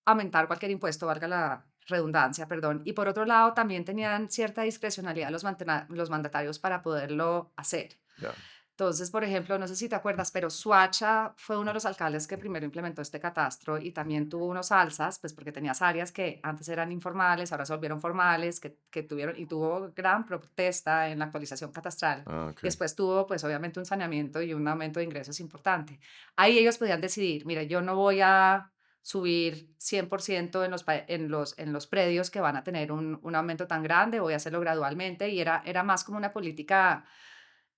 aumentar cualquier impuesto, valga la redundancia, perdón. Y por otro lado, también tenían cierta discrecionalidad los mandatarios para poderlo hacer. Ya. Entonces, por ejemplo, no sé si te acuerdas, pero Suacha fue uno de los alcaldes que primero implementó este catastro y también tuvo unos alzas, pues porque tenías áreas que antes eran informales, ahora se volvieron formales, que tuvieron y tuvo gran protesta en la actualización catastral. Ah, ok. Y después tuvo, pues obviamente, un saneamiento y un aumento de ingresos importante. Ahí ellos podían decidir, mira, yo no voy a subir 100% en los predios que van a tener un aumento tan grande, voy a hacerlo gradualmente y era más como una política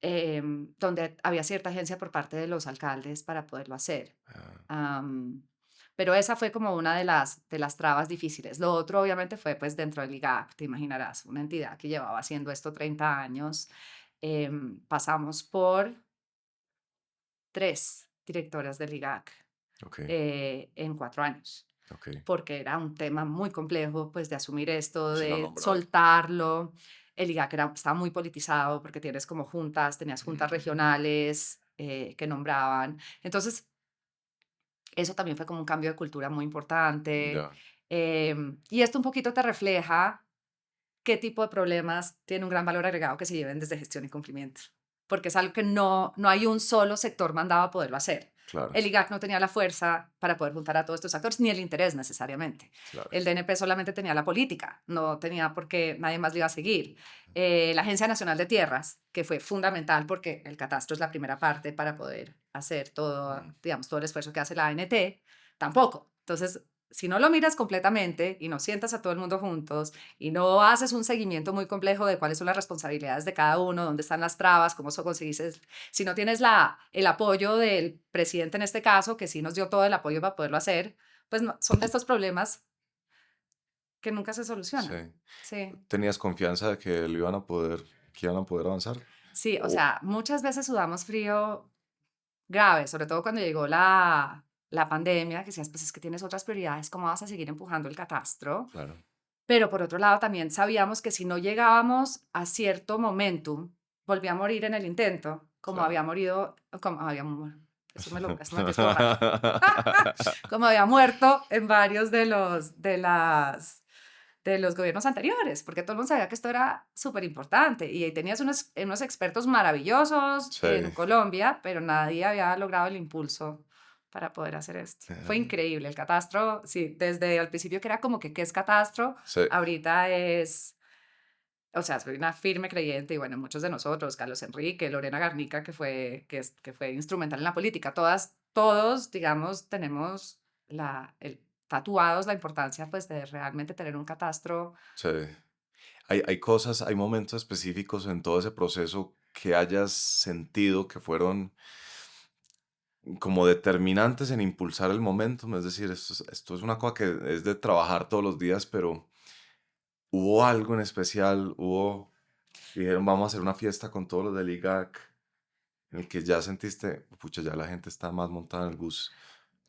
donde había cierta agencia por parte de los alcaldes para poderlo hacer. Ah, Am, pero esa fue como una de las trabas difíciles. Lo otro, obviamente, fue pues dentro del IGAC, te imaginarás, una entidad que llevaba haciendo esto 30 años. Pasamos por 3 directoras del IGAC ok, en 4 años ok. porque era un tema muy complejo, pues, de asumir esto, Sí lo de nombraron. soltarlo. El IGAC estaba muy politizado porque tienes como juntas, tenías juntas regionales que nombraban. Entonces, eso también fue como un cambio de cultura muy importante. Ya, Y esto un poquito te refleja qué tipo de problemas tiene un gran valor agregado que se lleven desde gestión y cumplimiento, porque es algo que no hay un solo sector mandado a poderlo hacer. claro, El IGAC no tenía la fuerza para poder juntar a todos estos actores, ni el interés necesariamente. claro. El DNP solamente tenía la política, no tenía por qué nadie más le iba a seguir. La Agencia Nacional de Tierras, que fue fundamental porque el catastro es la primera parte para poder hacer todo, Mm, digamos, todo el esfuerzo que hace la ANT, tampoco. Entonces, si no lo miras completamente y no sientas a todo el mundo juntos y no haces un seguimiento muy complejo de cuáles son las responsabilidades de cada uno, dónde están las trabas, cómo se conseguirse, si no tienes el apoyo del presidente en este caso, que sí nos dio todo el apoyo para poderlo hacer, pues son de estos problemas que nunca se sí. solucionan. Sí, ¿Tenías confianza de que que iban a poder avanzar? sí, o O- sea, muchas veces sudamos frío grave, sobre todo cuando llegó la pandemia, que decías, pues es que tienes otras prioridades, ¿cómo vas a seguir empujando el catastro? claro. Pero por otro lado, también sabíamos que si no llegábamos a cierto momentum, volvía a morir en el intento, como Claro. había morido, como había eso me empieza como raro, como había muerto en varios de los gobiernos anteriores, porque todo el mundo sabía que esto era súper importante y ahí tenías unos expertos maravillosos Sí. en Colombia, pero nadie había logrado el impulso para poder hacer esto. Fue increíble el catastro, sí, desde al principio que era como que qué es catastro, Sí. ahorita es, o sea, soy una firme creyente y bueno, muchos de nosotros, Carlos Enrique, Lorena Garnica, que fue instrumental en la política, todos, digamos, tenemos tatuados la importancia pues de realmente tener un catastro. Sí. Hay momentos específicos en todo ese proceso que hayas sentido que fueron como determinantes en impulsar el momentum. Es decir, esto es una cosa que es de trabajar todos los días, pero hubo algo en especial, dijeron, vamos a hacer una fiesta con todos los del IGAC, en el que ya sentiste, pucha, ya la gente está más montada en el bus.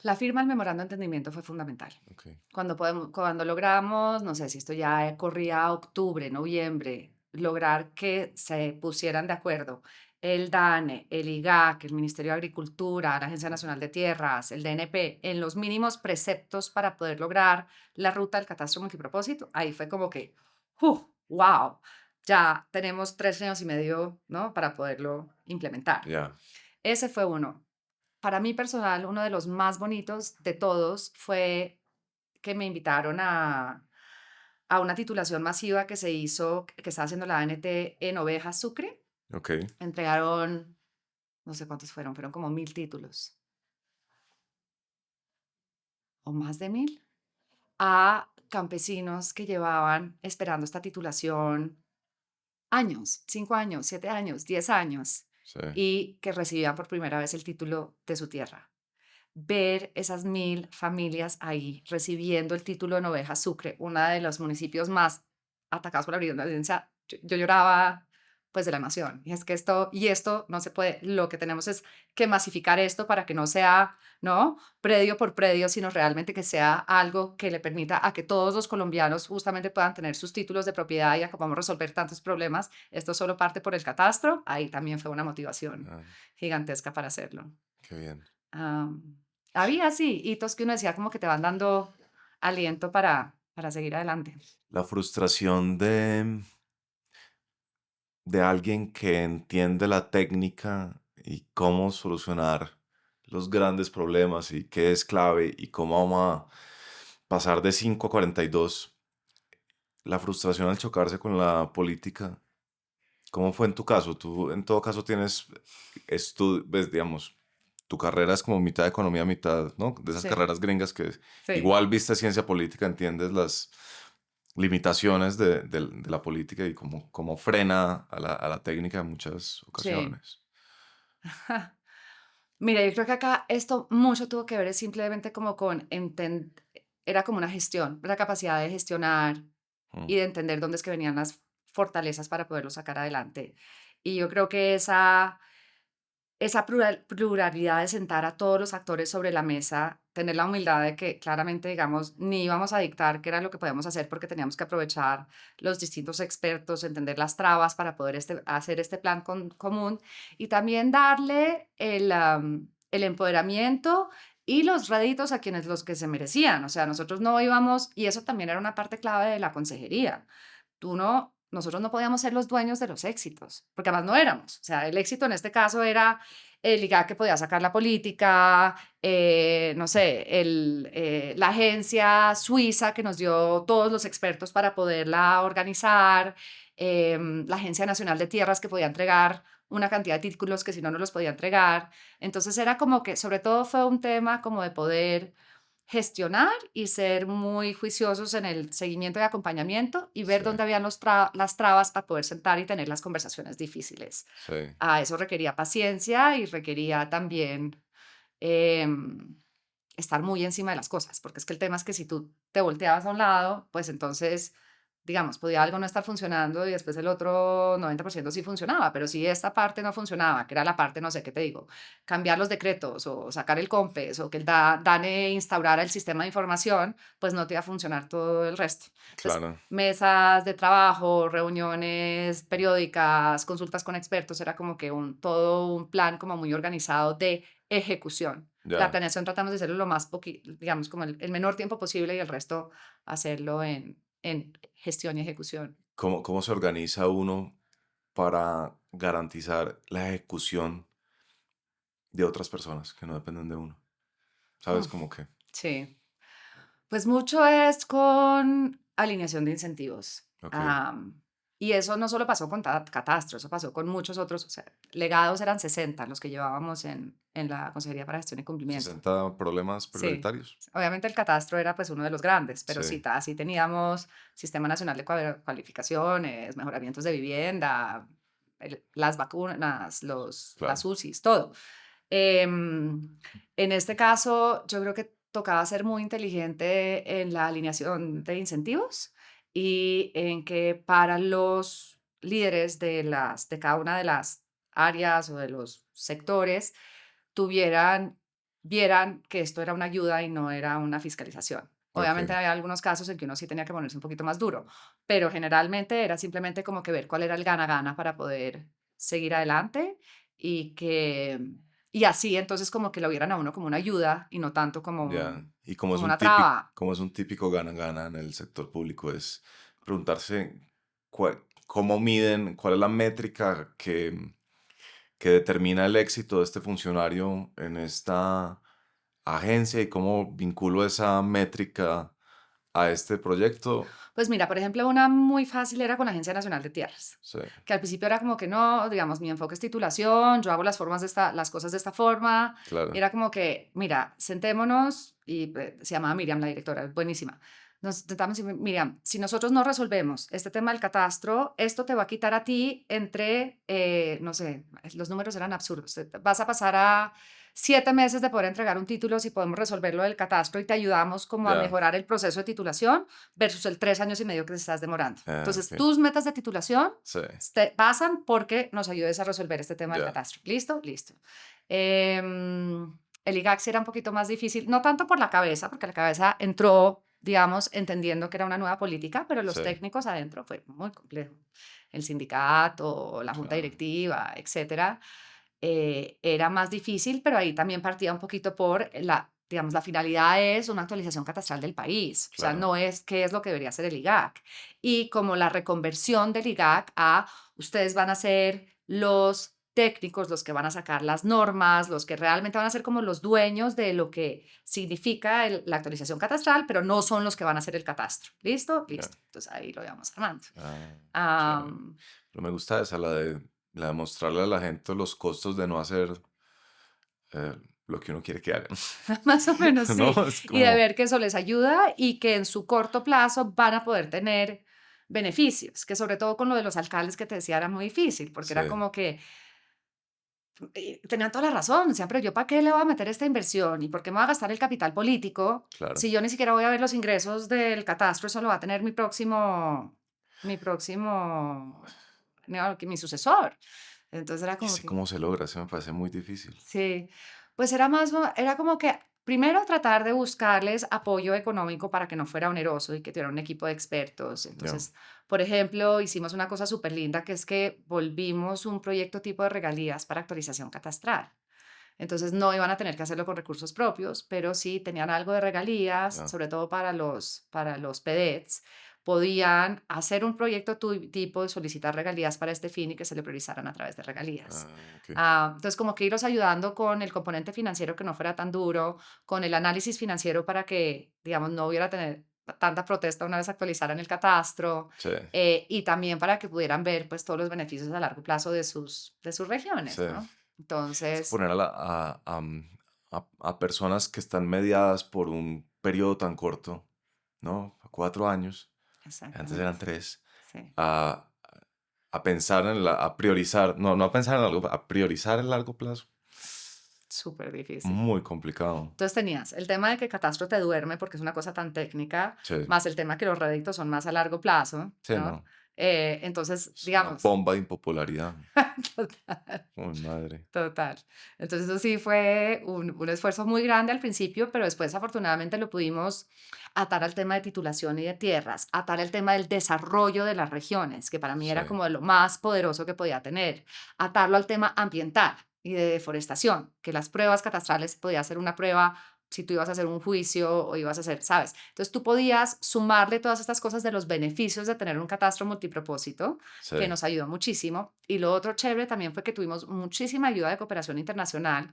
La firma del memorando de entendimiento fue fundamental. Ok, Cuando logramos, no sé si esto ya corría a octubre, noviembre, lograr que se pusieran de acuerdo el DANE, el IGAC, el Ministerio de Agricultura, la Agencia Nacional de Tierras, el DNP, en los mínimos preceptos para poder lograr la ruta del catastro multipropósito, ahí fue como que, ¡wow! Ya tenemos 3 años y medio, ¿no? Para poderlo implementar. ya, Ese fue uno. Para mí personal, uno de los más bonitos de todos fue que me invitaron a una titulación masiva que se hizo, que estaba haciendo la ANT en Ovejas, Sucre. ok, Entregaron, no sé cuántos fueron como 1000 títulos o más de 1000. a campesinos que llevaban esperando esta titulación años, 5 años, 7 años, 10 años, Sí. y que recibían por primera vez el título de su tierra. Ver esas 1000 familias ahí recibiendo el título en Oveja Sucre, uno de los municipios más atacados por la violencia, yo lloraba pues de la emoción. Y es que esto no se puede, lo que tenemos es que masificar esto para que no sea, ¿no? Predio por predio, sino realmente que sea algo que le permita a que todos los colombianos justamente puedan tener sus títulos de propiedad y a que podamos resolver tantos problemas. Esto solo parte por el catastro, ahí también fue una motivación Ah, gigantesca para hacerlo. qué bien. Había, sí, hitos que uno decía como que te van dando aliento para seguir adelante. La frustración de alguien que entiende la técnica y cómo solucionar los grandes problemas y qué es clave y cómo vamos a pasar de 5 a 42. La frustración al chocarse con la política. ¿Cómo fue en tu caso? Tú en todo caso tienes ves, digamos, tu carrera es como mitad economía, mitad, ¿no? De esas Sí, carreras gringas que sí, igual viste ciencia política, entiendes las limitaciones de la política y cómo frena a la técnica en muchas sí. ocasiones. Mira, yo creo que acá esto mucho tuvo que ver es simplemente como con era como una gestión, la capacidad de gestionar Mm, y de entender dónde es que venían las fortalezas para poderlo sacar adelante. Y yo creo que esa pluralidad de sentar a todos los actores sobre la mesa, tener la humildad de que claramente, digamos, ni íbamos a dictar qué era lo que podíamos hacer porque teníamos que aprovechar los distintos expertos, entender las trabas para poder hacer este plan común y también darle el empoderamiento y los réditos a quienes los que se merecían. O sea, nosotros no íbamos, y eso también era una parte clave de la consejería. Nosotros no podíamos ser los dueños de los éxitos, porque además no éramos. O sea, el éxito en este caso era el IGA que podía sacar la política, no sé, la agencia suiza que nos dio todos los expertos para poderla organizar, la Agencia Nacional de Tierras que podía entregar una cantidad de títulos que si no, no los podía entregar. Entonces era como que, sobre todo fue un tema como de poder gestionar y ser muy juiciosos en el seguimiento y acompañamiento y ver sí, dónde habían las trabas para poder sentar y tener las conversaciones difíciles. sí, Eso requería paciencia y requería también em, estar muy encima de las cosas, porque es que el tema es que si tú te volteabas a un lado, pues entonces, digamos, podía algo no estar funcionando y después el otro 90% sí funcionaba, pero si esta parte no funcionaba, que era la parte, no sé qué te digo, cambiar los decretos o sacar el COMPES o que el DANE instaurara el sistema de información, pues no te iba a funcionar todo el resto. Entonces, claro, mesas de trabajo, reuniones periódicas, consultas con expertos, era como que todo un plan como muy organizado de ejecución. La ya. planeación tratamos de hacerlo lo más digamos, como el menor tiempo posible y el resto hacerlo en gestión y ejecución. ¿Cómo se organiza uno para garantizar la ejecución de otras personas que no dependen de uno? ¿Sabes? Mm, Como que, sí. Pues mucho es con alineación de incentivos. ok, Y eso no solo pasó con Catastro, eso pasó con muchos otros. O sea, legados eran 60 los que llevábamos en la Consejería para Gestión y Cumplimiento. 60 problemas Sí. prioritarios. Obviamente el catastro era pues uno de los grandes, pero Sí, sí, así teníamos Sistema Nacional de Cualificaciones, mejoramientos de vivienda, las vacunas, las claro. UCIs, todo. En este caso, yo creo que tocaba ser muy inteligente en la alineación de incentivos y en que para los líderes de cada una de las áreas o de los sectores vieran que esto era una ayuda y no era una fiscalización. Ok, Obviamente había algunos casos en que uno sí tenía que ponerse un poquito más duro, pero generalmente era simplemente como que ver cuál era el gana-gana para poder seguir adelante y que y así entonces como que lo vieran a uno como una ayuda y no tanto ya. Y como una traba. como es un típico gana-gana en el sector público, es preguntarse cómo miden, cuál es la métrica que determina el éxito de este funcionario en esta agencia y cómo vinculo esa métrica a este proyecto. Pues mira, por ejemplo, una muy fácil era con la Agencia Nacional de Tierras, Sí, que al principio era como que no, digamos, mi enfoque es titulación, yo hago las cosas de esta forma, y claro. era como que, mira, sentémonos, y se llamaba Miriam, la directora, es buenísima. Nos intentamos decir, mira, si nosotros no resolvemos este tema del catastro, esto te va a quitar a ti entre, no sé, los números eran absurdos. Vas a pasar a 7 meses de poder entregar un título si podemos resolver lo del catastro y te ayudamos como a Ya. mejorar el proceso de titulación versus el 3 años y medio que te estás demorando. Entonces, Ok. tus metas de titulación Sí, te pasan porque nos ayudes a resolver este tema del ya. catastro. ¿Listo? Listo. El IGAC sí era un poquito más difícil, no tanto por la cabeza, porque la cabeza entró, digamos, entendiendo que era una nueva política, pero los Sí, técnicos adentro fue muy complejo. El sindicato, la junta claro. directiva, etcétera, era más difícil, pero ahí también partía un poquito por la, digamos, la finalidad es una actualización catastral del país, o sea, Claro. no es qué es lo que debería hacer el IGAC. Y como la reconversión del IGAC a ustedes van a ser los técnicos, los que van a sacar las normas, los que realmente van a ser como los dueños de lo que significa la actualización catastral, pero no son los que van a hacer el catastro. ¿Listo? Ya. Listo. Entonces ahí lo íbamos armando. Ah, chévere. Am, Pero me gusta esa, la de mostrarle a la gente los costos de no hacer eh, lo que uno quiere que hagan. Más o menos ¿No? sí. Es Y de como, ver que eso les ayuda y que en su corto plazo van a poder tener beneficios, que sobre todo con lo de los alcaldes que te decía era muy difícil, porque sí, era como que tenían toda la razón, decían, pero yo para qué le voy a meter esta inversión y por qué me voy a gastar el capital político claro. si yo ni siquiera voy a ver los ingresos del catastro, eso lo va a tener mi próximo, no, mi sucesor. Entonces era Y como sé que cómo se logra, se me parece muy difícil. sí, pues era más, era como que primero tratar de buscarles apoyo económico para que no fuera oneroso y que tuviera un equipo de expertos. Ya. Entonces, por ejemplo, hicimos una cosa súper linda que es que volvimos un proyecto tipo de regalías para actualización catastral. Entonces no iban a tener que hacerlo con recursos propios, pero sí tenían algo de regalías, Ya. sobre todo para los PEDETs. Podían hacer un proyecto tipo de solicitar regalías para este fin y que se le priorizaran a través de regalías. Ok. Entonces, como que irlos ayudando con el componente financiero que no fuera tan duro, con el análisis financiero para que, digamos, no hubiera tener tanta protesta una vez actualizaran el catastro, Sí, y también para que pudieran ver pues todos los beneficios a largo plazo de sus sí. regiones, ¿no? Es Entonces, poner a personas que están mediadas por un periodo tan corto, ¿no? 4 años, antes eran exactamente, 3, sí, a, a pensar a priorizar, no a pensar en algo, a priorizar el largo plazo. súper difícil. Muy complicado. Entonces tenías el tema de que catastro te duerme porque es una cosa tan técnica, Sí, más el tema que los réditos son más a largo plazo, sí, ¿no? no. Entonces, Es una digamos, bomba de impopularidad. total. Uy, madre. Total. Entonces, eso sí fue un esfuerzo muy grande al principio, pero después afortunadamente lo pudimos atar al tema de titulación y de tierras, atar el tema del desarrollo de las regiones, que para mí Sí, era como de lo más poderoso que podía tener, atarlo al tema ambiental y de deforestación, que las pruebas catastrales podía ser una prueba si tú ibas a hacer un juicio o ibas a hacer, ¿sabes? Entonces tú podías sumarle todas estas cosas de los beneficios de tener un catastro multipropósito sí, que nos ayudó muchísimo. Y lo otro chévere también fue que tuvimos muchísima ayuda de cooperación internacional,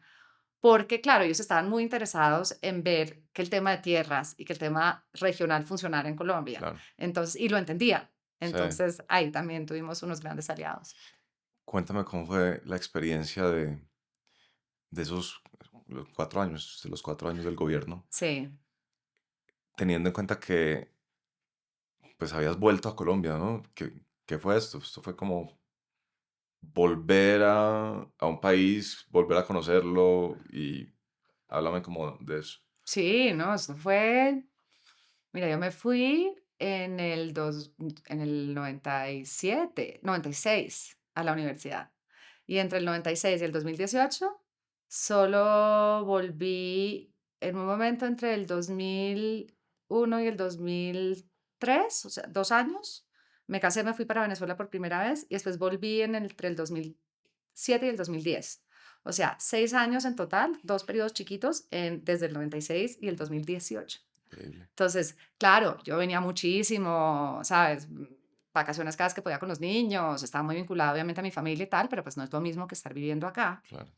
porque claro, ellos estaban muy interesados en ver que el tema de tierras y que el tema regional funcionara en Colombia. claro. Entonces, y lo entendían. Sí. Entonces, ahí también tuvimos unos grandes aliados. Cuéntame cómo fue la experiencia de esos los 4 años, de los 4 años del gobierno, Sí, teniendo en cuenta que pues habías vuelto a Colombia, ¿no? ¿Qué fue esto? Esto fue como volver a un país, volver a conocerlo y háblame como de eso. sí, no, eso fue, mira, yo me fui en el 97, 96 a la universidad. Y entre el 96 y el 2018 solo volví en un momento entre el 2001 y el 2003, o sea, 2 años. Me casé, me fui para Venezuela por primera vez y después volví entre el 2007 y el 2010. O sea, 6 años en total, dos periodos chiquitos desde el 96 y el 2018. Increíble. Entonces, claro, yo venía muchísimo, ¿sabes? Vacaciones cada vez que podía con los niños, estaba muy vinculada obviamente a mi familia y tal, pero pues no es lo mismo que estar viviendo acá. Claro.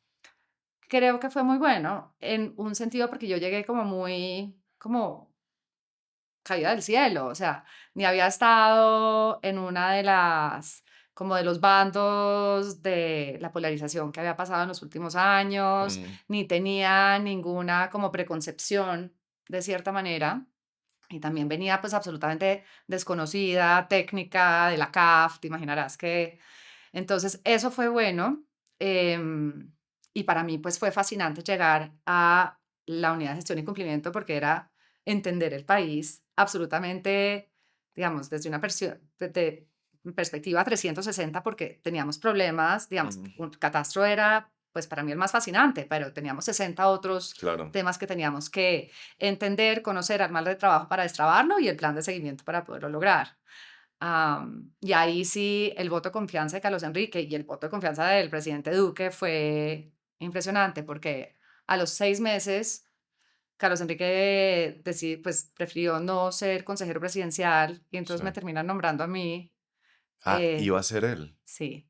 Creo que fue muy bueno en un sentido porque yo llegué como muy, como caída del cielo, o sea, ni había estado en una de las, como de los bandos de la polarización que había pasado en los últimos años, Mm, ni tenía ninguna como preconcepción, de cierta manera. y también venía pues absolutamente desconocida, técnica de la CAF, te imaginarás que entonces eso fue bueno. em, y para mí pues fue fascinante llegar a la unidad de gestión y cumplimiento porque era entender el país absolutamente, digamos, desde una perspectiva 360 porque teníamos problemas, digamos, Ujú. un catastro era pues para mí el más fascinante, pero teníamos 60 otros Claro, temas que teníamos que entender, conocer, armar de trabajo para destrabarlo y el plan de seguimiento para poderlo lograr. Y ahí sí, el voto de confianza de Carlos Enrique y el voto de confianza del presidente Duque fue impresionante porque a los 6 meses Carlos Enrique pues, prefirió no ser consejero presidencial y entonces sí. me terminan nombrando a mí. Ah, iba a ser él. Sí,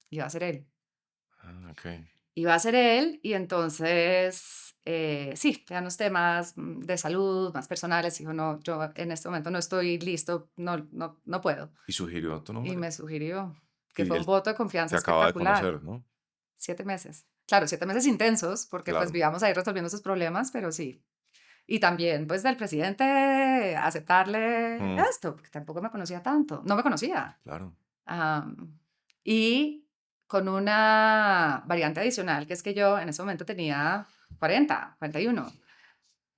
iba a ser él. Ah, ok. Iba a ser él y entonces, sí, ya unos temas de salud más personales. Dijo, no, yo en este momento no estoy listo, no puedo. Y sugirió tu Y nombre. me sugirió que Y fue un él voto de confianza te acaba de espectacular. conocer, ¿no? 7 meses. Claro, 7 meses intensos, porque pues Claro. vivíamos ahí resolviendo sus problemas, pero sí. Y también, pues, del presidente aceptarle Mm, esto, porque tampoco me conocía tanto. No me conocía. claro. Am, y con una variante adicional, que es que yo en ese momento tenía 41.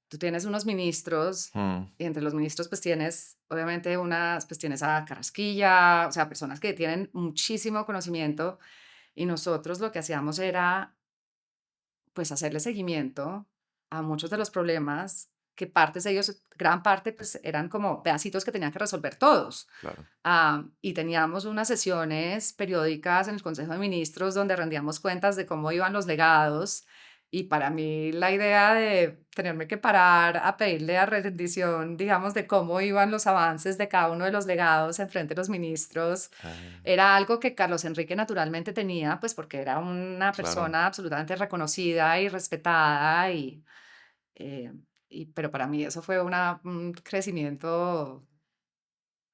Tú tienes unos ministros, Mm, y entre los ministros, pues tienes, obviamente, pues tienes a Carrasquilla, o sea, personas que tienen muchísimo conocimiento, y nosotros lo que hacíamos era, pues, hacerle seguimiento a muchos de los problemas, que partes de ellos, gran parte, pues, eran como pedacitos que tenían que resolver todos. claro. Y teníamos unas sesiones periódicas en el Consejo de Ministros donde rendíamos cuentas de cómo iban los legados. Y para mí la idea de tenerme que parar a pedirle a rendición, digamos, de cómo iban los avances de cada uno de los legados en frente de los ministros, Ah, era algo que Carlos Enrique naturalmente tenía, pues porque era una claro. persona absolutamente reconocida y respetada. Eh, pero para mí eso fue un crecimiento.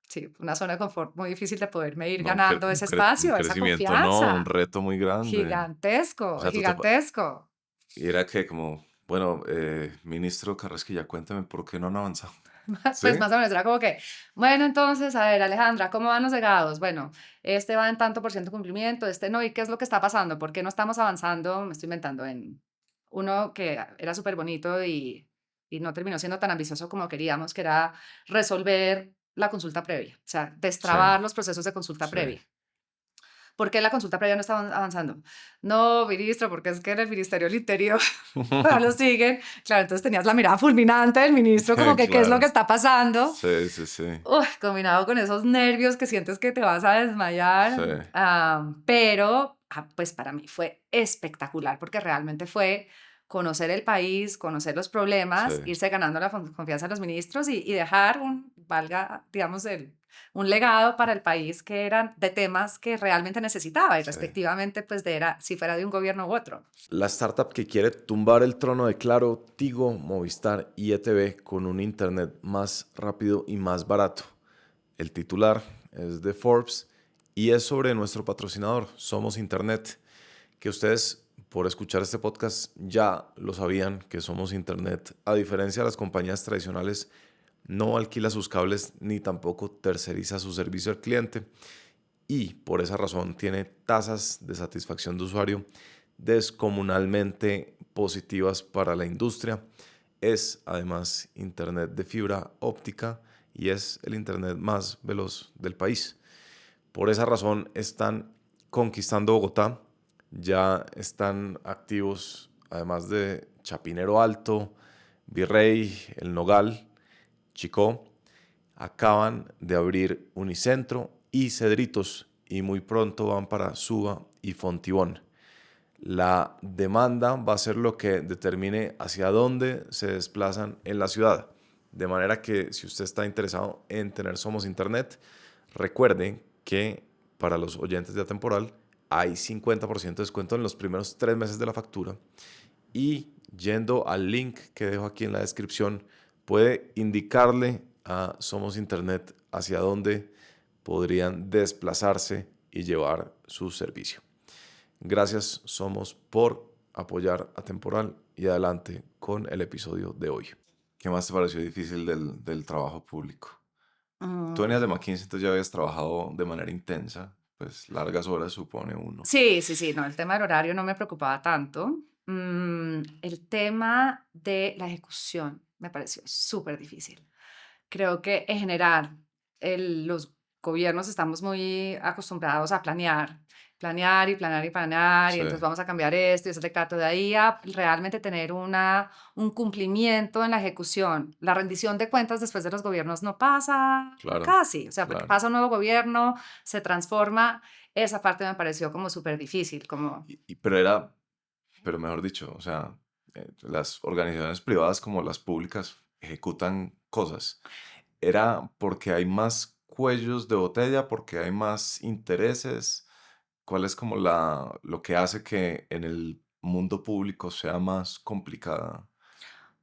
Sí, una zona de confort muy difícil de poderme ir No, ganando ese espacio, esa crecimiento, no, un confianza. reto muy grande. O Gigantesco, sea, gigantesco. y era que como, bueno, ministro Carrasquilla, cuéntame por qué no han avanzado. ¿Sí? Pues más o menos era como que, bueno, entonces, a ver, Alejandra, ¿cómo van los legados? Bueno, este va en tanto por ciento cumplimiento, este no, ¿y qué es lo que está pasando? ¿Por qué no estamos avanzando? Me estoy inventando en uno que era súper bonito y no terminó siendo tan ambicioso como queríamos, que era resolver la consulta previa, o sea, Sí, destrabar los procesos de consulta sí. previa. ¿Por qué la consulta previa no está avanzando? No, ministro, porque es que en el Ministerio del Interior no lo siguen. Claro, entonces tenías la mirada fulminante del ministro, como que, ¿qué es lo que Claro. está pasando? Sí, sí, sí. Uy, combinado con esos nervios que sientes que te vas a Sí, desmayar. Pero, pues para mí fue espectacular, porque realmente fue conocer el país, conocer los sí, problemas, irse ganando la confianza de los ministros y dejar valga, digamos, un legado para el país que eran de temas que realmente necesitaba y sí. respectivamente, pues, si fuera de un gobierno u otro. La startup que quiere tumbar el trono de Claro, Tigo, Movistar y ETV con un internet más rápido y más barato. El titular es de Forbes y es sobre nuestro patrocinador, Somos Internet, que ustedes por escuchar este podcast ya lo sabían que Somos Internet, a diferencia de las compañías tradicionales, no alquila sus cables ni tampoco terceriza su servicio al cliente y por esa razón tiene tasas de satisfacción de usuario descomunalmente positivas para la industria. Es además internet de fibra óptica y es el internet más veloz del país. Por esa razón están conquistando Bogotá, ya están activos además de Chapinero Alto, Virrey, El Nogal, Chicó, acaban de abrir Unicentro y Cedritos y muy pronto van para Suba y Fontibón. La demanda va a ser lo que determine hacia dónde se desplazan en la ciudad. De manera que si usted está interesado en tener Somos Internet, recuerde que para los oyentes de Atemporal hay 50% de descuento en los primeros 3 meses de la factura y yendo al link que dejo aquí en la descripción puede indicarle a Somos Internet hacia dónde podrían desplazarse y llevar su servicio. Gracias Somos por apoyar a Temporal y adelante con el episodio de hoy. ¿Qué más te pareció difícil del trabajo público? Tú Mm, venías de McKinsey, entonces ya habías trabajado de manera intensa, pues largas horas supone uno. sí, sí, sí, no, el tema del horario no me preocupaba tanto. El tema de la ejecución me pareció súper difícil. Creo que en general los gobiernos estamos muy acostumbrados a planear, planear y planear y planear, y Sí, entonces vamos a cambiar esto y eso te trato de ahí a realmente tener un cumplimiento en la ejecución. La rendición de cuentas después de los gobiernos no pasa claro, casi, o sea, porque claro. pasa un nuevo gobierno, se transforma. Esa parte me pareció como súper difícil, como, Pero mejor dicho, o sea, las organizaciones privadas como las públicas ejecutan cosas. ¿Era porque hay más cuellos de botella, porque hay más intereses? ¿Cuál es como lo que hace que en el mundo público sea más complicada?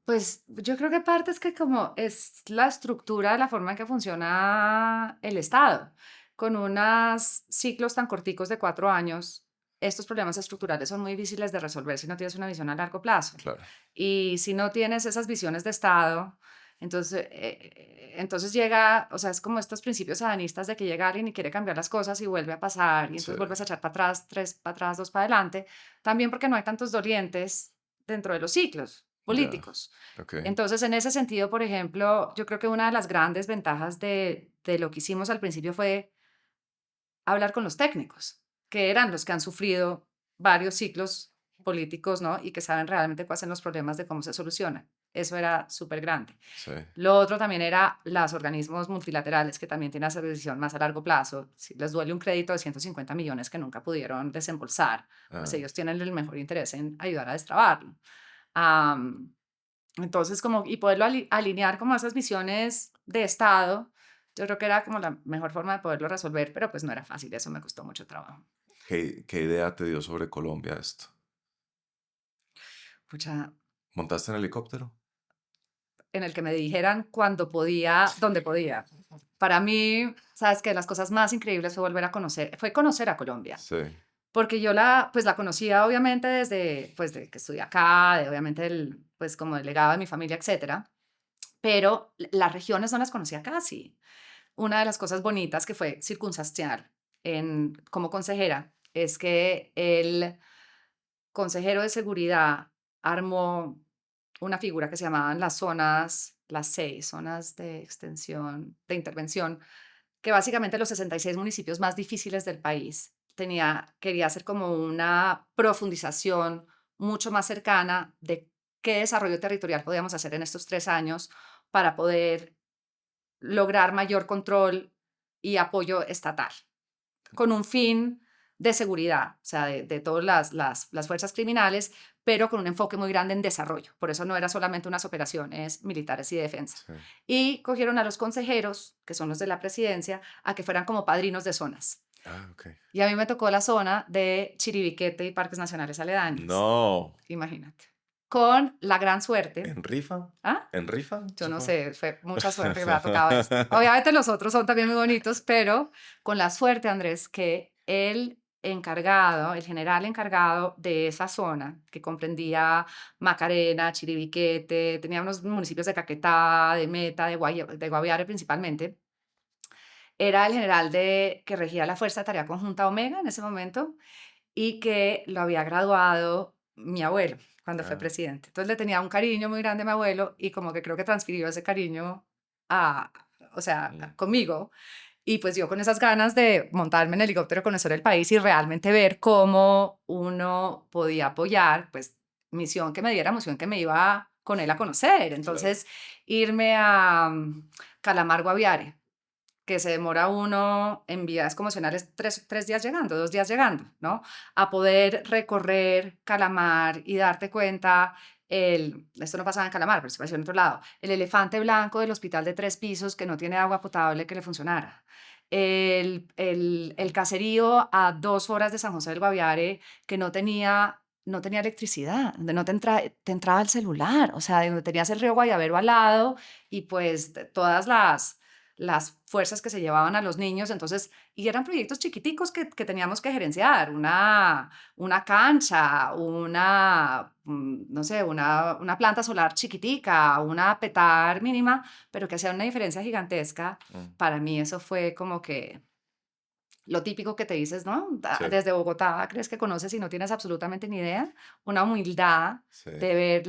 pues yo creo que parte es que como es la estructura de la forma en que funciona el Estado, con unos ciclos tan corticos de 4 años, estos problemas estructurales son muy difíciles de resolver si no tienes una visión a largo plazo. Claro, Y si no tienes esas visiones de Estado, entonces llega, o sea, es como estos principios adanistas de que llega alguien y quiere cambiar las cosas y vuelve a pasar, y sí, entonces vuelves a echar para atrás, tres para atrás, dos para adelante, también porque no hay tantos dolientes dentro de los ciclos ya, políticos. ok, Entonces, en ese sentido, por ejemplo, yo creo que una de las grandes ventajas de lo que hicimos al principio fue hablar con los técnicos, que eran los que han sufrido varios ciclos políticos, ¿no? Y que saben realmente cuáles son los problemas de cómo se solucionan. Eso era súper grande. sí, Lo otro también era los organismos multilaterales, que también tienen esa visión más a largo plazo. Si les duele un crédito de 150 millones que nunca pudieron desembolsar, pues ah, ellos tienen el mejor interés en ayudar a destrabarlo. Am, entonces, como, y poderlo alinear como esas visiones de Estado, yo creo que era como la mejor forma de poderlo resolver, pero pues no era fácil, eso me costó mucho trabajo. ¿qué idea te dio sobre Colombia esto? Pucha, ¿Montaste en helicóptero? en el que me dijeran cuándo podía, dónde podía. Para mí, sabes que las cosas más increíbles fue conocer a Colombia, Sí, porque yo pues la conocía obviamente desde, pues de que estudié acá, obviamente pues como delegada de mi familia, etcétera, pero las regiones no las conocía casi. Una de las cosas bonitas que fue circunstancial como consejera es que el consejero de seguridad armó una figura que se llamaban las zonas, las 6 zonas de extensión, de intervención, que básicamente los 66 municipios más difíciles del país quería hacer como una profundización mucho más cercana de qué desarrollo territorial podíamos hacer en estos 3 años para poder lograr mayor control y apoyo estatal, con un fin de seguridad, o sea, de todas las fuerzas criminales, pero con un enfoque muy grande en desarrollo. Por eso no era solamente unas operaciones militares y de defensa. sí. Y cogieron a los consejeros, que son los de la presidencia, a que fueran como padrinos de zonas. Ah, ok. Y a mí me tocó la zona de Chiribiquete y Parques Nacionales Aledaños, No, imagínate. Con la gran suerte. ¿en rifa? ¿Ah? ¿En rifa? Yo ¿Eso no fue? sé, fue mucha suerte que me ha tocado esto. Obviamente los otros son también muy bonitos, pero con la suerte, Andrés, que el general encargado de esa zona, que comprendía Macarena, Chiribiquete, tenía unos municipios de Caquetá, de Meta, de Guaviare principalmente, era el general que regía la Fuerza de Tarea Conjunta Omega en ese momento y que lo había graduado mi abuelo cuando fue Ah, presidente. Entonces le tenía un cariño muy grande a mi abuelo y como que creo que transfirió ese cariño a, o sea, mm, conmigo. Y pues yo con esas ganas de montarme en helicóptero, conocer el país y realmente ver cómo uno podía apoyar, pues misión que me diera, misión que me iba con él a conocer. claro. Entonces irme a Calamar Guaviare, que se demora uno en vías convencionales 3 días llegando, 2 días llegando, ¿no? A poder recorrer Calamar y darte cuenta, esto no pasaba en Calamar, pero se pasó en otro lado, el elefante blanco del hospital de 3 pisos que no tiene agua potable que le funcionara. El caserío a 2 horas de San José del Guaviare que no tenía electricidad, donde no te entraba el celular, o sea, donde tenías el río Guayavero al lado y pues todas las fuerzas que se llevaban a los niños. Entonces, y eran proyectos chiquiticos que teníamos que gerenciar, una cancha, no sé, una planta solar chiquitica, una petar mínima, pero que hacía una diferencia gigantesca. Mm, Para mí eso fue como que lo típico que te dices, ¿no? sí, Desde Bogotá crees que conoces y no tienes absolutamente ni idea. Una humildad sí. de ver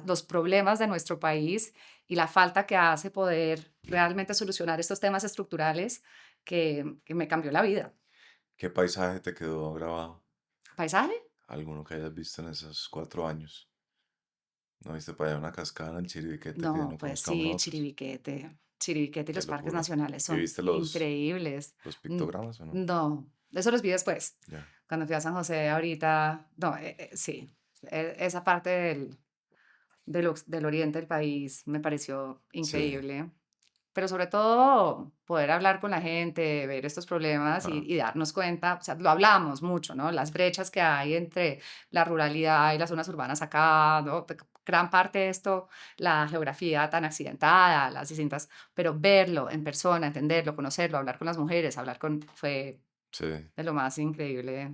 los problemas de nuestro país y la falta que hace poder realmente solucionar estos temas estructurales que me cambió la vida. ¿Qué paisaje te quedó grabado? ¿Paisaje? ¿Alguno que hayas visto en esos 4 años? ¿No viste para allá una cascada en Chiribiquete que No, no pues conozcamos sí, nosotros? Chiribiquete. Chiribiquete y Qué los parques locura. nacionales ¿Y son viste increíbles. los Mm, pictogramas o no? No, eso los vi después. Ya, Cuando fui a San José ahorita, no, sí, esa parte del oriente del país me pareció sí. increíble. Pero sobre todo poder hablar con la gente, ver estos problemas Ah, y darnos cuenta, o sea, lo hablamos mucho, ¿no? Las brechas que hay entre la ruralidad y las zonas urbanas acá, ¿no? Gran parte de esto, la geografía tan accidentada, las distintas, pero verlo en persona, entenderlo, conocerlo, hablar con las mujeres, fue sí. de lo más increíble.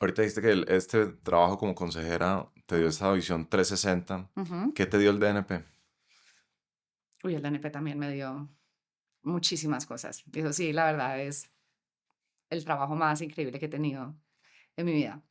Ahorita dijiste que este trabajo como consejera te dio esta visión 360. Ujú. ¿Qué te dio el DNP? Uy, el DNP también me dio muchísimas cosas. Eso sí, la verdad es el trabajo más increíble que he tenido en mi vida.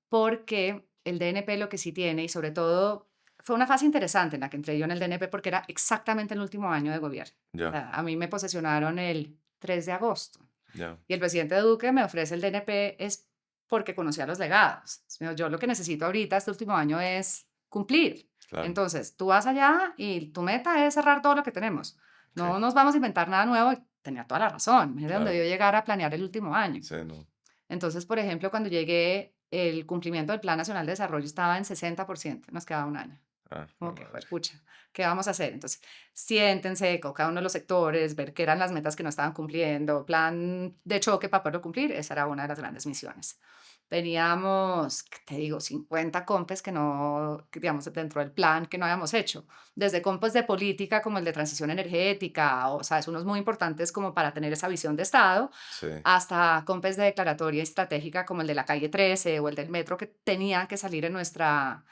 Porque el DNP lo que sí tiene, y sobre todo fue una fase interesante en la que entré yo en el DNP porque era exactamente el último año de gobierno. O Ya, sea, a mí me posesionaron el 3 de agosto ya, y el presidente Duque me ofrece el DNP es porque conocía los legados. Yo lo que necesito ahorita, este último año, es cumplir. claro. Entonces, tú vas allá y tu meta es cerrar todo lo que tenemos. Ok, No nos vamos a inventar nada nuevo. Y tenía toda la razón. Mira dónde claro. yo llegar a planear el último año. Sí, no. Entonces, por ejemplo, cuando llegué, el cumplimiento del Plan Nacional de Desarrollo estaba en 60%, nos quedaba un año. Ah, Como no que, madre. pucha, ¿qué vamos a hacer? Entonces, siéntense con cada uno de los sectores, ver qué eran las metas que no estaban cumpliendo, plan de choque para poderlo cumplir, esa era una de las grandes misiones. Teníamos, ¿qué te digo, 50 compes que no, que, digamos, dentro del plan que no habíamos hecho, desde compes de política como el de transición energética, o sea, es unos muy importantes como para tener esa visión de Estado, Sí, hasta compes de declaratoria estratégica como el de la calle 13 o el del metro que tenían que salir en nuestra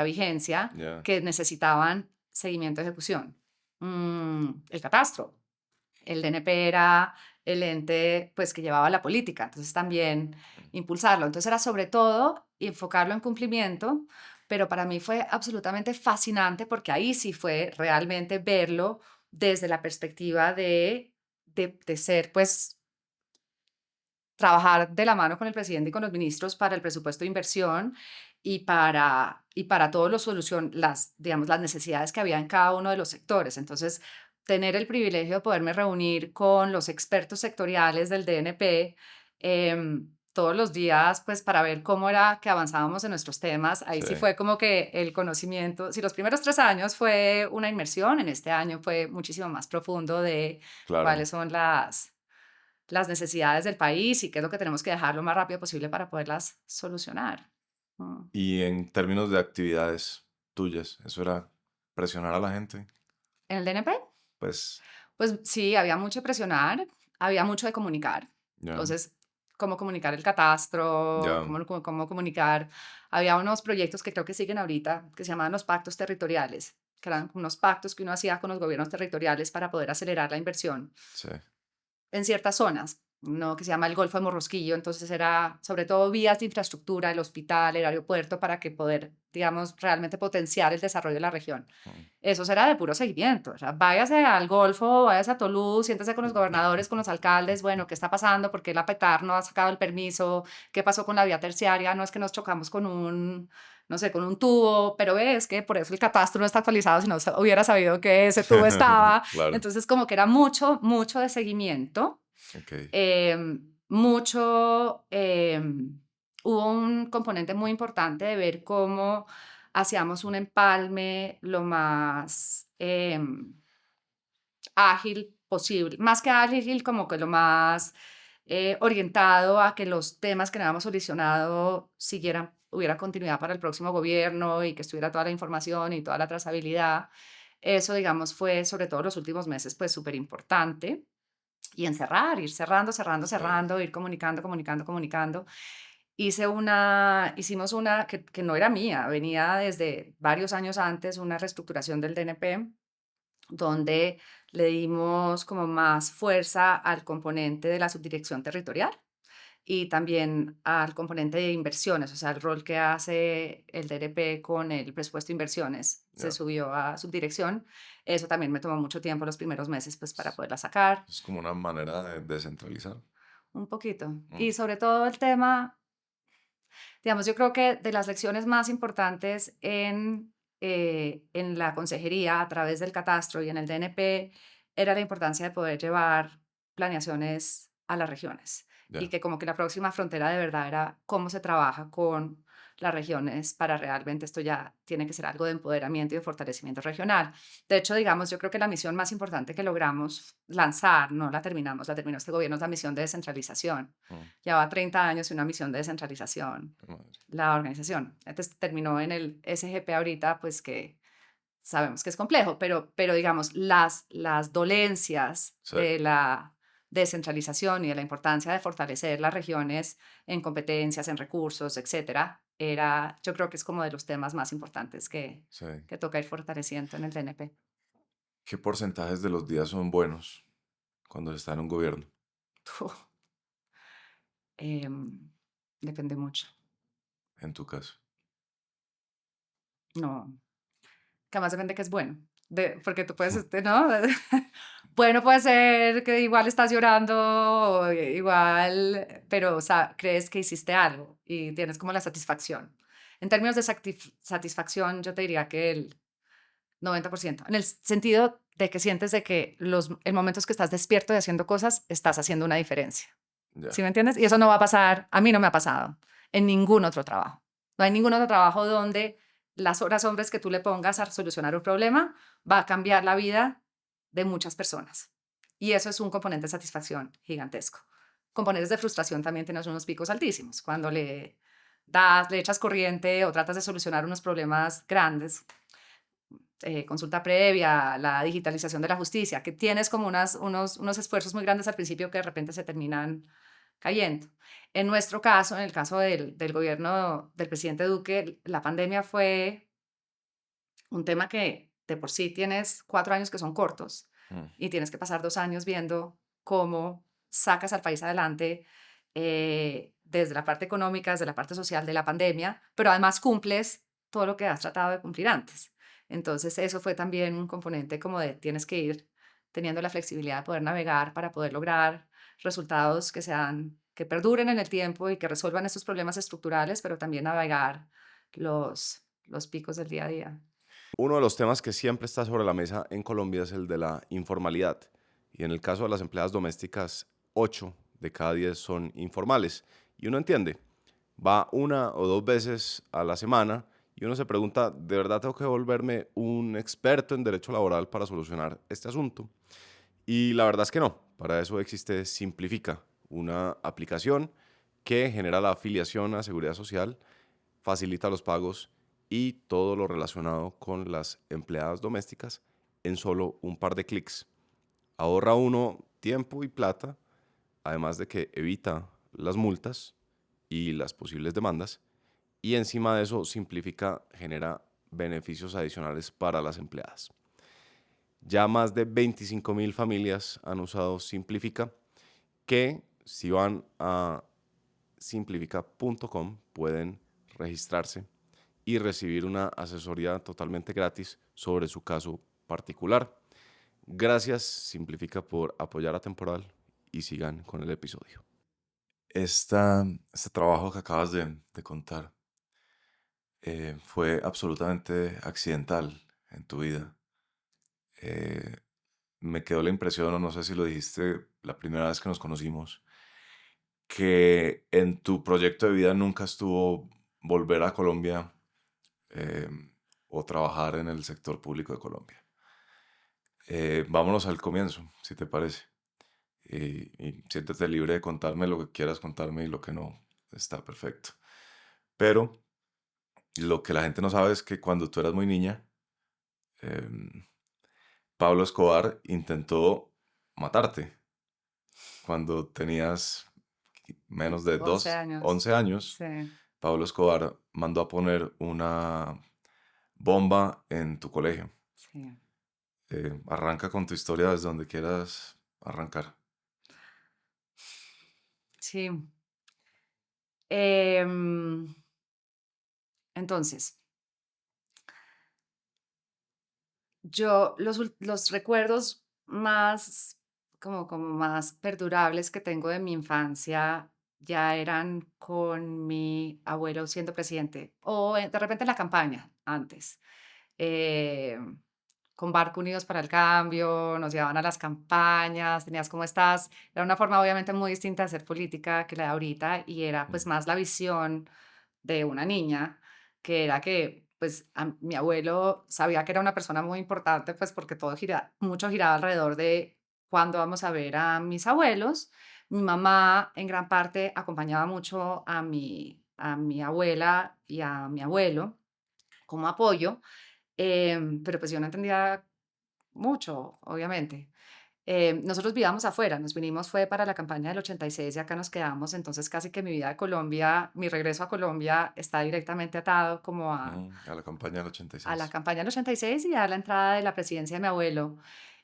vigencia, ya. que necesitaban seguimiento de ejecución. El catastro. El DNP era el ente pues, que llevaba la política, entonces también impulsarlo. Entonces era sobre todo enfocarlo en cumplimiento, pero para mí fue absolutamente fascinante porque ahí sí fue realmente verlo desde la perspectiva de ser pues trabajar de la mano con el presidente y con los ministros para el presupuesto de inversión y para todos los digamos, las necesidades que había en cada uno de los sectores. Entonces, tener el privilegio de poderme reunir con los expertos sectoriales del DNP todos los días, pues para ver cómo era que avanzábamos en nuestros temas. Ahí Sí, sí fue como que el conocimiento, si los primeros 3 años fue una inmersión, en este año fue muchísimo más profundo de claro. cuáles son las necesidades del país y qué es lo que tenemos que dejar lo más rápido posible para poderlas solucionar. Mm. Y en términos de actividades tuyas, ¿eso era presionar a la gente? ¿En el DNP? Pues, Pues sí, había mucho de presionar, había mucho de comunicar. ya, Entonces, cómo comunicar el catastro, ya, cómo comunicar. Había unos proyectos que creo que siguen ahorita, que se llamaban los pactos territoriales, que eran unos pactos que uno hacía con los gobiernos territoriales para poder acelerar la inversión sí, en ciertas zonas, ¿no? Que se llama el Golfo de Morrosquillo, entonces era sobre todo vías de infraestructura, el hospital, el aeropuerto, para que poder, digamos, realmente potenciar el desarrollo de la región. mm, Eso será de puro seguimiento, o sea, váyase al Golfo, váyase a Toulouse, siéntese con los gobernadores, con los alcaldes, bueno, ¿qué está pasando? ¿Por qué la PETAR no ha sacado el permiso? ¿Qué pasó con la vía terciaria? No es que nos chocamos con no sé, con un tubo, pero es que por eso el catastro no está actualizado, si no hubiera sabido que ese tubo estaba. claro, Entonces, como que era mucho, mucho de seguimiento ok, mucho, hubo un componente muy importante de ver cómo hacíamos un empalme lo más ágil posible, más que ágil, como que lo más orientado a que los temas que no habíamos solucionado hubiera continuidad para el próximo gobierno y que estuviera toda la información y toda la trazabilidad. Eso, digamos, fue sobre todo los últimos meses, pues súper importante. Y encerrar, ir cerrando, cerrando, Sí, cerrando, ir comunicando, comunicando, comunicando. Hicimos una que no era mía, venía desde varios años antes, una reestructuración del DNP, donde le dimos como más fuerza al componente de la subdirección territorial y también al componente de inversiones, o sea, el rol que hace el DRP con el presupuesto de inversiones se ya. subió a subdirección. Eso también me tomó mucho tiempo los primeros meses, pues, para poderla sacar, Es como una manera de descentralizar. un poquito. Mm, Y sobre todo el tema, digamos, yo creo que de las lecciones más importantes en la consejería a través del catastro y en el DNP era la importancia de poder llevar planeaciones a las regiones y ya. que como que la próxima frontera de verdad era cómo se trabaja con las regiones para realmente esto ya tiene que ser algo de empoderamiento y de fortalecimiento regional. De hecho, digamos, yo creo que la misión más importante que logramos lanzar, no la terminamos, la terminó este gobierno, es la misión de descentralización. Mm, Llevaba 30 años y una misión de descentralización qué madre. la organización. Entonces terminó en el SGP ahorita, pues que sabemos que es complejo, pero digamos, las dolencias Sí, de la descentralización y de la importancia de fortalecer las regiones en competencias, en recursos, etcétera, yo creo que es como de los temas más importantes sí. que toca ir fortaleciendo en el DNP. ¿Qué porcentajes de los días son buenos cuando se está en un gobierno? Em, Depende mucho. En tu caso. No, que además depende que es bueno. Porque tú puedes, ¿no? Bueno, puede ser que igual estás llorando, o igual, pero o sea, crees que hiciste algo y tienes como la satisfacción. En términos de satisfacción, yo te diría que el 90%, en el sentido de que sientes de que en momentos que estás despierto y haciendo cosas, estás haciendo una diferencia. ¿Sí Ya, me entiendes? Y eso no va a pasar, a mí no me ha pasado en ningún otro trabajo. No hay ningún otro trabajo donde las horas hombres que tú le pongas a solucionar un problema va a cambiar la vida de muchas personas. Y eso es un componente de satisfacción gigantesco. Componentes de frustración también tienes unos picos altísimos. Cuando le echas corriente o tratas de solucionar unos problemas grandes, consulta previa, la digitalización de la justicia, que tienes como unos esfuerzos muy grandes al principio que de repente se terminan cayendo. En nuestro caso, en el caso del gobierno del presidente Duque, la pandemia fue un tema que de por sí tienes 4 años que son cortos mm, y tienes que pasar 2 años viendo cómo sacas al país adelante desde la parte económica, desde la parte social de la pandemia, pero además cumples todo lo que has tratado de cumplir antes. Entonces, eso fue también un componente como de tienes que ir teniendo la flexibilidad de poder navegar para poder lograr resultados que perduren en el tiempo y que resuelvan estos problemas estructurales, pero también navegar los picos del día a día. uno de los temas que siempre está sobre la mesa en Colombia es el de la informalidad. Y en el caso de las empleadas domésticas, 8 de cada 10 son informales. Y uno entiende, va una o dos veces a la semana y uno se pregunta, ¿de verdad tengo que volverme un experto en derecho laboral para solucionar este asunto? Y la verdad es que no. Para eso existe Simplifica, una aplicación que genera la afiliación a Seguridad Social, facilita los pagos y todo lo relacionado con las empleadas domésticas en solo un par de clics. Ahorra uno tiempo y plata, además de que evita las multas y las posibles demandas. Y encima de eso, Simplifica genera beneficios adicionales para las empleadas. Ya más de 25.000 familias han usado Simplifica, que si van a simplifica.com pueden registrarse y recibir una asesoría totalmente gratis sobre su caso particular. Gracias Simplifica por apoyar a Temporal y sigan con el episodio. Este trabajo que acabas de contar fue absolutamente accidental en tu vida. Eh, Me quedó la impresión, o no sé si lo dijiste la primera vez que nos conocimos, que en tu proyecto de vida nunca estuvo volver a Colombia eh, o trabajar en el sector público de Colombia. Vámonos al comienzo, si te parece. Y siéntete libre de contarme lo que quieras contarme y lo que no, está perfecto. Pero lo que la gente no sabe es que cuando tú eras muy niña, em, Pablo Escobar intentó matarte cuando tenías menos de 11 2, años. 11 años. Sí, Pablo Escobar mandó a poner una bomba en tu colegio. sí. Arranca con tu historia desde donde quieras arrancar. Sí. Em, entonces, yo los recuerdos más, como más perdurables que tengo de mi infancia ya eran con mi abuelo siendo presidente o de repente en la campaña antes. eh, con Barco Unidos para el Cambio, nos llevaban a las campañas, tenías cómo estás. Era una forma obviamente muy distinta de hacer política que la de ahorita y era pues Mm, más la visión de una niña, que era que pues mi abuelo sabía que era una persona muy importante pues porque mucho giraba alrededor de cuándo vamos a ver a mis abuelos. Mi mamá en gran parte acompañaba mucho a mi abuela y a mi abuelo como apoyo. Pero pues yo no entendía mucho, obviamente. Nosotros vivíamos afuera, nos vinimos fue para la campaña del 86 y acá nos quedamos, entonces casi que mi vida de Colombia, mi regreso a Colombia está directamente atado como a la campaña del a la 86. campaña del 86 y a la entrada de la presidencia de mi abuelo.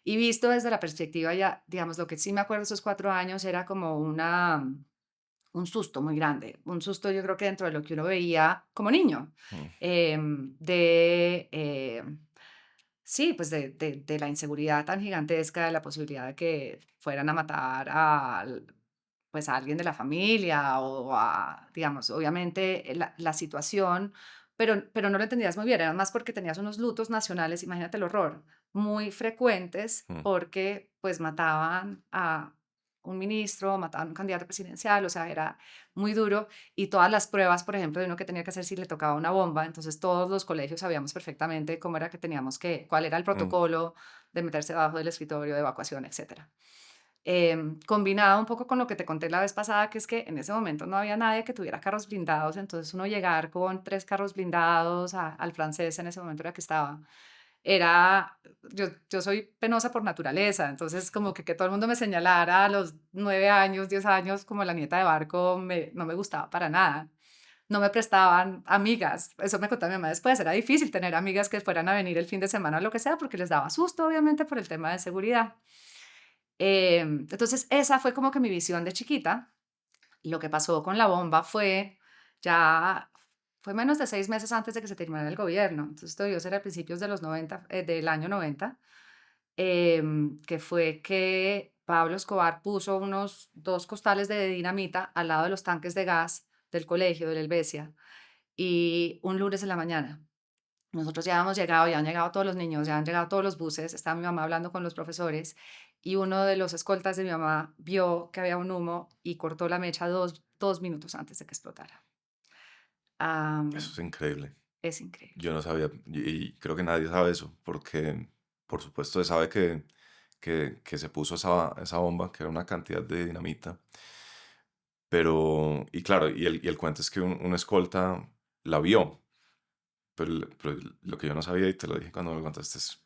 Y visto desde la perspectiva ya, digamos, lo que sí me acuerdo de esos 4 años era como un susto muy grande, un susto yo creo que dentro de lo que uno veía como niño, Mm, de, sí, pues de la inseguridad tan gigantesca, de la posibilidad de que fueran a matar pues a alguien de la familia o a, digamos, obviamente la situación, pero no lo entendías muy bien, era más porque tenías unos lutos nacionales, imagínate el horror, muy frecuentes mm, porque pues mataban a un ministro, mataban a un candidato presidencial, o sea, era muy duro y todas las pruebas, por ejemplo, de uno que tenía que hacer si le tocaba una bomba, entonces todos los colegios sabíamos perfectamente cómo era que teníamos cuál era el mm, protocolo de meterse debajo del escritorio, de evacuación, etcétera. Combinado un poco con lo que te conté la vez pasada, que es que en ese momento no había nadie que tuviera carros blindados, entonces uno llegar con 3 carros blindados al francés en ese momento era que estaba, era, yo soy penosa por naturaleza, entonces como que todo el mundo me señalara a los 9 años, 10 años como la nieta de Barco, no me gustaba para nada. No me prestaban amigas, eso me contó mi mamá después, era difícil tener amigas que fueran a venir el fin de semana o lo que sea, porque les daba susto, obviamente, por el tema de seguridad. Entonces, esa fue como que mi visión de chiquita. Lo que pasó con la bomba ya fue menos de 6 meses antes de que se terminara el gobierno. Entonces, esto debió ser a principios de los 90, del año 90, que fue que Pablo Escobar puso unos 2 costales de dinamita al lado de los tanques de gas del colegio, de la Helvecia, y un lunes en la mañana. Nosotros ya habíamos llegado, ya han llegado todos los niños, ya han llegado todos los buses, estaba mi mamá hablando con los profesores y uno de los escoltas de mi mamá vio que había un humo y cortó la mecha dos minutos antes de que explotara. Eso es Am, increíble. es increíble. Yo no sabía, y creo que nadie sabe eso, porque por supuesto se sabe que se puso esa bomba, que era una cantidad de dinamita, pero, y claro, y el cuento es que un escolta la vio, pero lo que yo no sabía, y te lo dije cuando me lo contaste, es,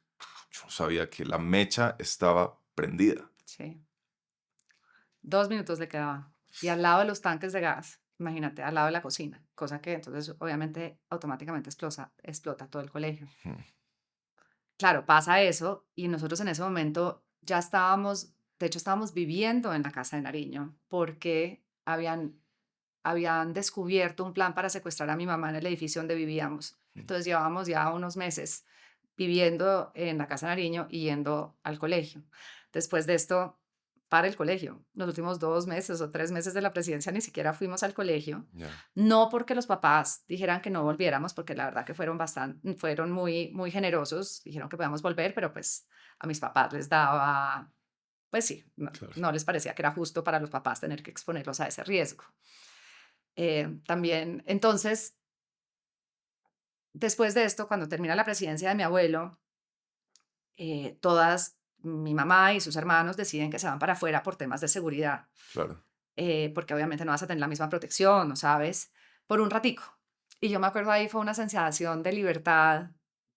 yo no sabía que la mecha estaba prendida. Sí, 2 minutos le quedaba. Y al lado de los tanques de gas, imagínate, al lado de la cocina, cosa que entonces obviamente automáticamente explota todo el colegio. Mm, Claro, pasa eso y nosotros en ese momento ya estábamos, de hecho estábamos viviendo en la casa de Nariño porque habían descubierto un plan para secuestrar a mi mamá en el edificio donde vivíamos. mm, Entonces llevábamos ya unos meses viviendo en la casa de Nariño y yendo al colegio. Después de esto, para el colegio. Los últimos 2 meses o 3 meses de la presidencia ni siquiera fuimos al colegio. ya, No porque los papás dijeran que no volviéramos, porque la verdad que fueron muy, muy generosos, dijeron que podíamos volver, pero pues a mis papás les daba, pues sí, claro. no les parecía que era justo para los papás tener que exponerlos a ese riesgo. También, entonces, después de esto, cuando termina la presidencia de mi abuelo, mi mamá y sus hermanos deciden que se van para afuera por temas de seguridad, Claro. porque obviamente no vas a tener la misma protección, ¿no sabes? Por un ratico. Y yo me acuerdo ahí fue una sensación de libertad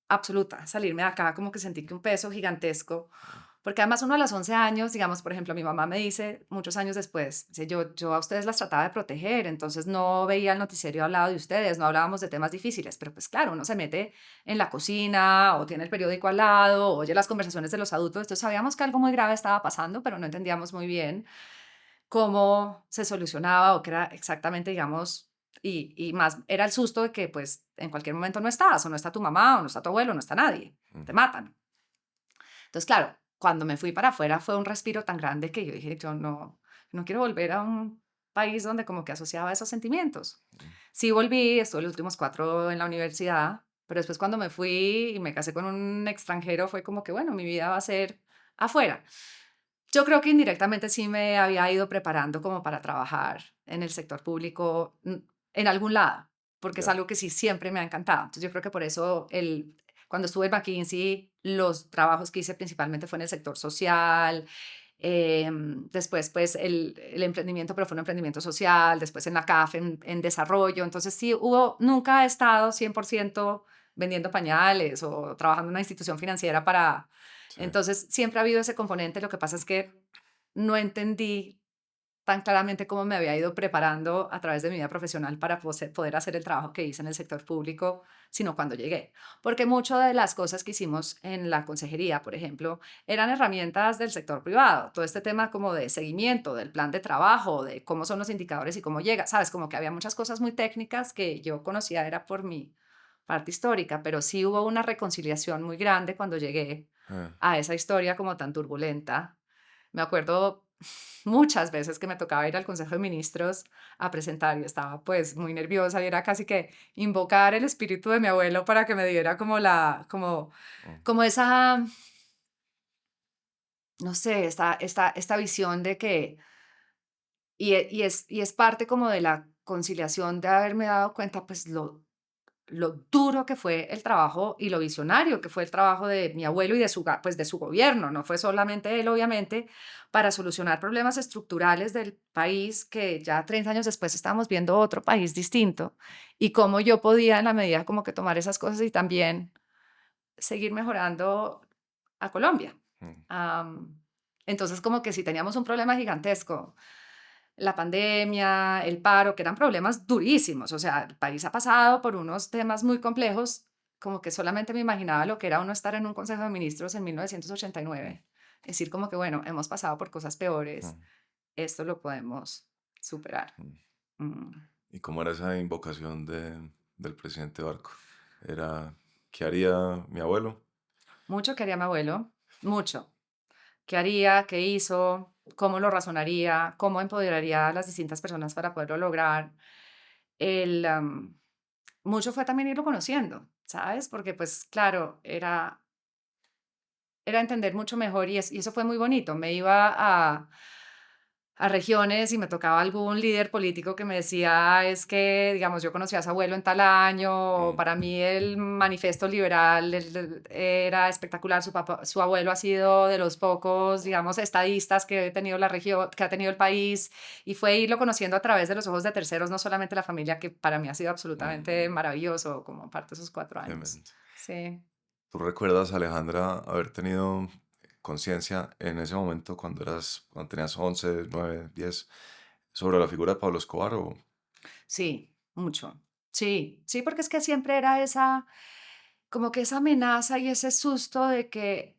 absoluta, salirme de acá, como que sentí que un peso gigantesco, porque además uno a los 11 años, digamos, por ejemplo, mi mamá me dice muchos años después, dice, yo a ustedes las trataba de proteger, entonces no veía el noticiero al lado de ustedes, no hablábamos de temas difíciles, pero pues claro, uno se mete en la cocina o tiene el periódico al lado, o oye las conversaciones de los adultos, entonces sabíamos que algo muy grave estaba pasando, pero no entendíamos muy bien cómo se solucionaba o qué era exactamente, digamos, y más era el susto de que pues en cualquier momento no estás, o no está tu mamá, o no está tu abuelo, no está nadie, Mm, te matan. Entonces, claro, cuando me fui para afuera fue un respiro tan grande que yo dije, yo no quiero volver a un país donde como que asociaba esos sentimientos. mm, Sí volví, estuve los últimos 4 en la universidad, pero después cuando me fui y me casé con un extranjero fue como que, bueno, mi vida va a ser afuera. Yo creo que indirectamente sí me había ido preparando como para trabajar en el sector público, en algún lado, porque es ya, algo que sí siempre me ha encantado. Entonces, yo creo que por eso cuando estuve en McKinsey, los trabajos que hice principalmente fue en el sector social, después pues el emprendimiento, pero fue un emprendimiento social, después en la CAF en desarrollo. Entonces, sí nunca he estado 100% vendiendo pañales o trabajando en una institución financiera para sí. entonces, siempre ha habido ese componente, lo que pasa es que no entendí tan claramente cómo me había ido preparando a través de mi vida profesional para poder hacer el trabajo que hice en el sector público, sino cuando llegué. Porque muchas de las cosas que hicimos en la consejería, por ejemplo, eran herramientas del sector privado. Todo este tema como de seguimiento, del plan de trabajo, de cómo son los indicadores y cómo llega, sabes, como que había muchas cosas muy técnicas que yo conocía, era por mi parte histórica, pero sí hubo una reconciliación muy grande cuando llegué eh, a esa historia como tan turbulenta. Me acuerdo muchas veces que me tocaba ir al Consejo de Ministros a presentar y estaba pues muy nerviosa y era casi que invocar el espíritu de mi abuelo para que me diera como mm, como esa, no sé, esta visión de que, y es parte como de la conciliación de haberme dado cuenta pues lo duro que fue el trabajo y lo visionario que fue el trabajo de mi abuelo y pues de su gobierno. No fue solamente él, obviamente, para solucionar problemas estructurales del país que ya 30 años después estamos viendo otro país distinto y cómo yo podía en la medida como que tomar esas cosas y también seguir mejorando a Colombia. mm. Am, entonces, como que si teníamos un problema gigantesco, la pandemia, el paro, que eran problemas durísimos. O sea, el país ha pasado por unos temas muy complejos, como que solamente me imaginaba lo que era uno estar en un Consejo de Ministros en 1989. Decir como que, bueno, hemos pasado por cosas peores, Mm, esto lo podemos superar. mm. Mm. ¿Y cómo era esa invocación del presidente Barco? Era, ¿qué haría mi abuelo? Mucho que haría mi abuelo, mucho. ¿Qué haría? ¿Qué hizo? ¿Cómo lo razonaría? ¿Cómo empoderaría a las distintas personas para poderlo lograr? El, mucho fue también irlo conociendo, ¿sabes? Porque pues claro, era entender mucho mejor y eso fue muy bonito. Me iba a regiones y me tocaba algún líder político que me decía, es que, digamos, yo conocí a su abuelo en tal año, o Mm, para mí el manifiesto liberal era espectacular, su abuelo ha sido de los pocos, digamos, estadistas que ha tenido la región, que ha tenido el país, y fue irlo conociendo a través de los ojos de terceros, no solamente la familia, que para mí ha sido mm, absolutamente maravilloso como parte de esos 4 años. tremendo. Sí. ¿Tú recuerdas, Alejandra, haber tenido conciencia en ese momento cuando tenías 11, 9, 10, sobre la figura de Pablo Escobar? O, Sí, mucho. Sí, sí, porque es que siempre era esa, como que esa amenaza y ese susto de que,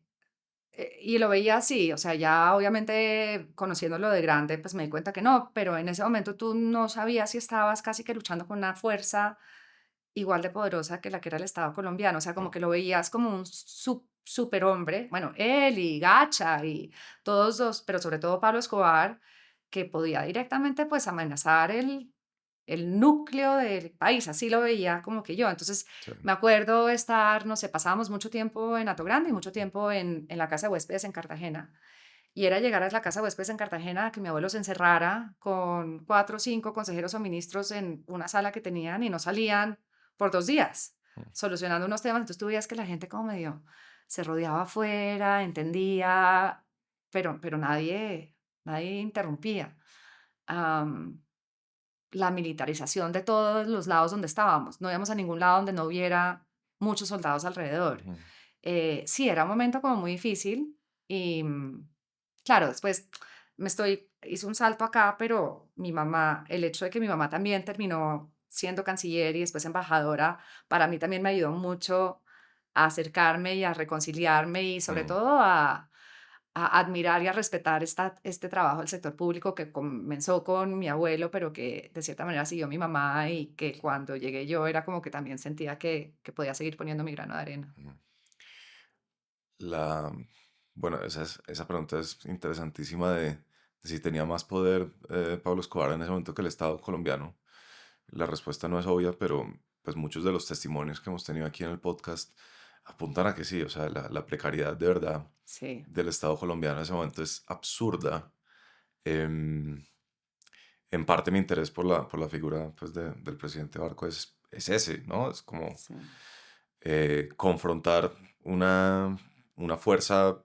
y lo veía así, o sea, ya obviamente conociéndolo de grande, pues me di cuenta que no, pero en ese momento tú no sabías si estabas casi que luchando con una fuerza igual de poderosa que la que era el Estado colombiano, o sea, como mm, que lo veías como un superhombre, bueno, él y Gacha y todos los, pero sobre todo Pablo Escobar, que podía directamente pues amenazar el núcleo del país, así lo veía como que yo. Entonces, sí, me acuerdo estar, no sé, pasábamos mucho tiempo en Grande y mucho tiempo en la casa de huéspedes en Cartagena. Y era llegar a la casa de huéspedes en Cartagena, que mi abuelo se encerrara con 4 o 5 consejeros o ministros en una sala que tenían y no salían por 2 días, mm, solucionando unos temas. Entonces tú veías que la gente como medio se rodeaba afuera, entendía, pero nadie interrumpía. Am, la militarización de todos los lados donde estábamos. No íbamos a ningún lado donde no hubiera muchos soldados alrededor. Ujú. Sí, era un momento como muy difícil y claro, después hice un salto acá, pero mi mamá, el hecho de que mi mamá también terminó siendo canciller y después embajadora, para mí también me ayudó mucho a acercarme y a reconciliarme y sobre Mm. todo a admirar y a respetar este trabajo del sector público que comenzó con mi abuelo, pero que de cierta manera siguió mi mamá y que cuando llegué yo era como que también sentía que podía seguir poniendo mi grano de arena. Ujú. La, bueno, esa pregunta es interesantísima de si tenía más poder Pablo Escobar en ese momento que el Estado colombiano. La respuesta no es obvia, pero pues muchos de los testimonios que hemos tenido aquí en el podcast apuntan a que sí, o sea, la precariedad de verdad Sí, del Estado colombiano en ese momento es absurda. Em, en parte mi interés por la figura pues, del presidente Barco es ese, ¿no? Es como sí, confrontar una, una fuerza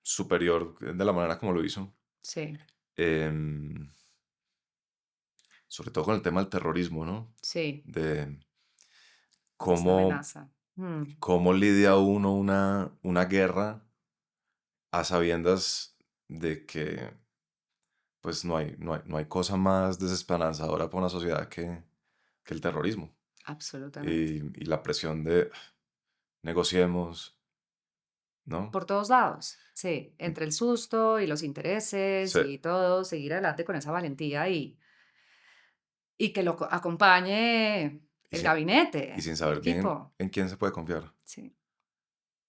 superior de la manera como lo hizo. sí, em, Sobre todo con el tema del terrorismo, ¿no? sí, De esta cómo, amenaza. Mm, cómo lidia uno una guerra a sabiendas de que pues no hay cosa más desesperanzadora para una sociedad que el terrorismo absolutamente. y la presión de negociemos, ¿no? Por todos lados, sí, entre el susto y los intereses Sí, y todo, seguir adelante con esa valentía y que lo acompañe y, el y gabinete, sin el saber bien equipo. en quién se puede confiar, Sí,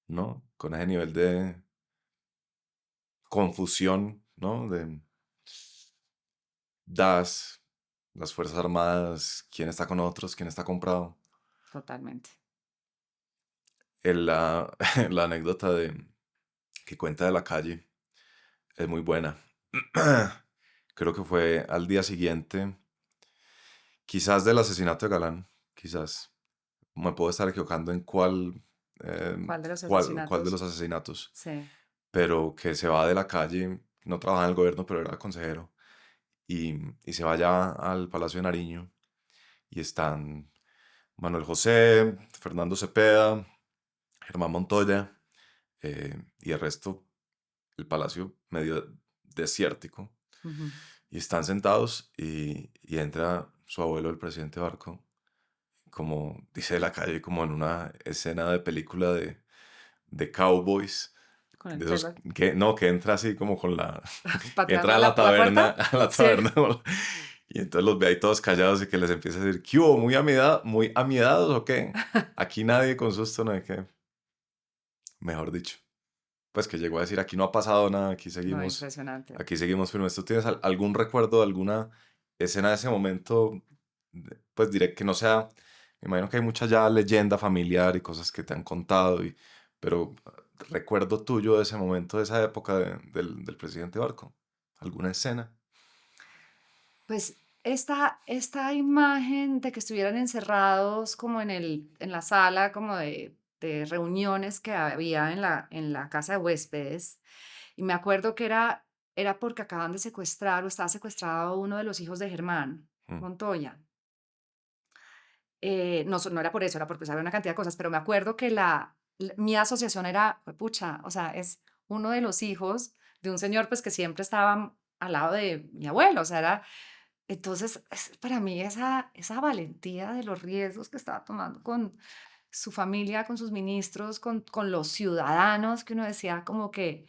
¿no? Con ese nivel de confusión, ¿no? De las Fuerzas Armadas, quién está con otros, quién está comprado. totalmente. La anécdota que cuenta de la calle es muy buena. Creo que fue al día siguiente, quizás del asesinato de Galán, quizás. Me puedo estar equivocando en ¿Cuál de los cuál de los asesinatos? asesinatos, Sí. pero que se va de la calle, no trabajaba en el gobierno, pero era consejero, y, y se vaya al Palacio de Nariño, y están Manuel José, Fernando Cepeda, Germán Montoya, y el resto, el palacio medio desértico, Ujú. y están sentados y entra su abuelo, el presidente Barco, como dice de la calle, como en una escena de película de cowboys, Con el de esos pelo, que no, que entra así como con que entra pateando a la puerta. a la Sí. taberna, y entonces los ve ahí todos callados y que les empieza a decir, ¿qué hubo? Muy amiedados o qué? Aquí nadie con susto, no hay que, mejor dicho. Pues que llegó a decir, aquí no ha pasado nada, No, impresionante. aquí seguimos firmes. ¿Tú tienes algún recuerdo de alguna escena de ese momento? Pues diré que no sea, me imagino que hay mucha ya leyenda familiar y cosas que te han contado, pero recuerdo tuyo de ese momento, de esa época del presidente Barco. ¿Alguna escena? Pues esta imagen de que estuvieran encerrados como en la sala como de reuniones que había en la casa de huéspedes, y me acuerdo que era porque acaban de secuestrar o estaba secuestrado uno de los hijos de Germán Mm. Montoya. No, no era por eso, era porque sabía una cantidad de cosas, pero me acuerdo que mi asociación era, pucha, o sea, es uno de los hijos de un señor pues que siempre estaba al lado de mi abuelo, o sea, entonces para mí esa valentía de los riesgos que estaba tomando con su familia, con sus ministros, con los ciudadanos, que uno decía como que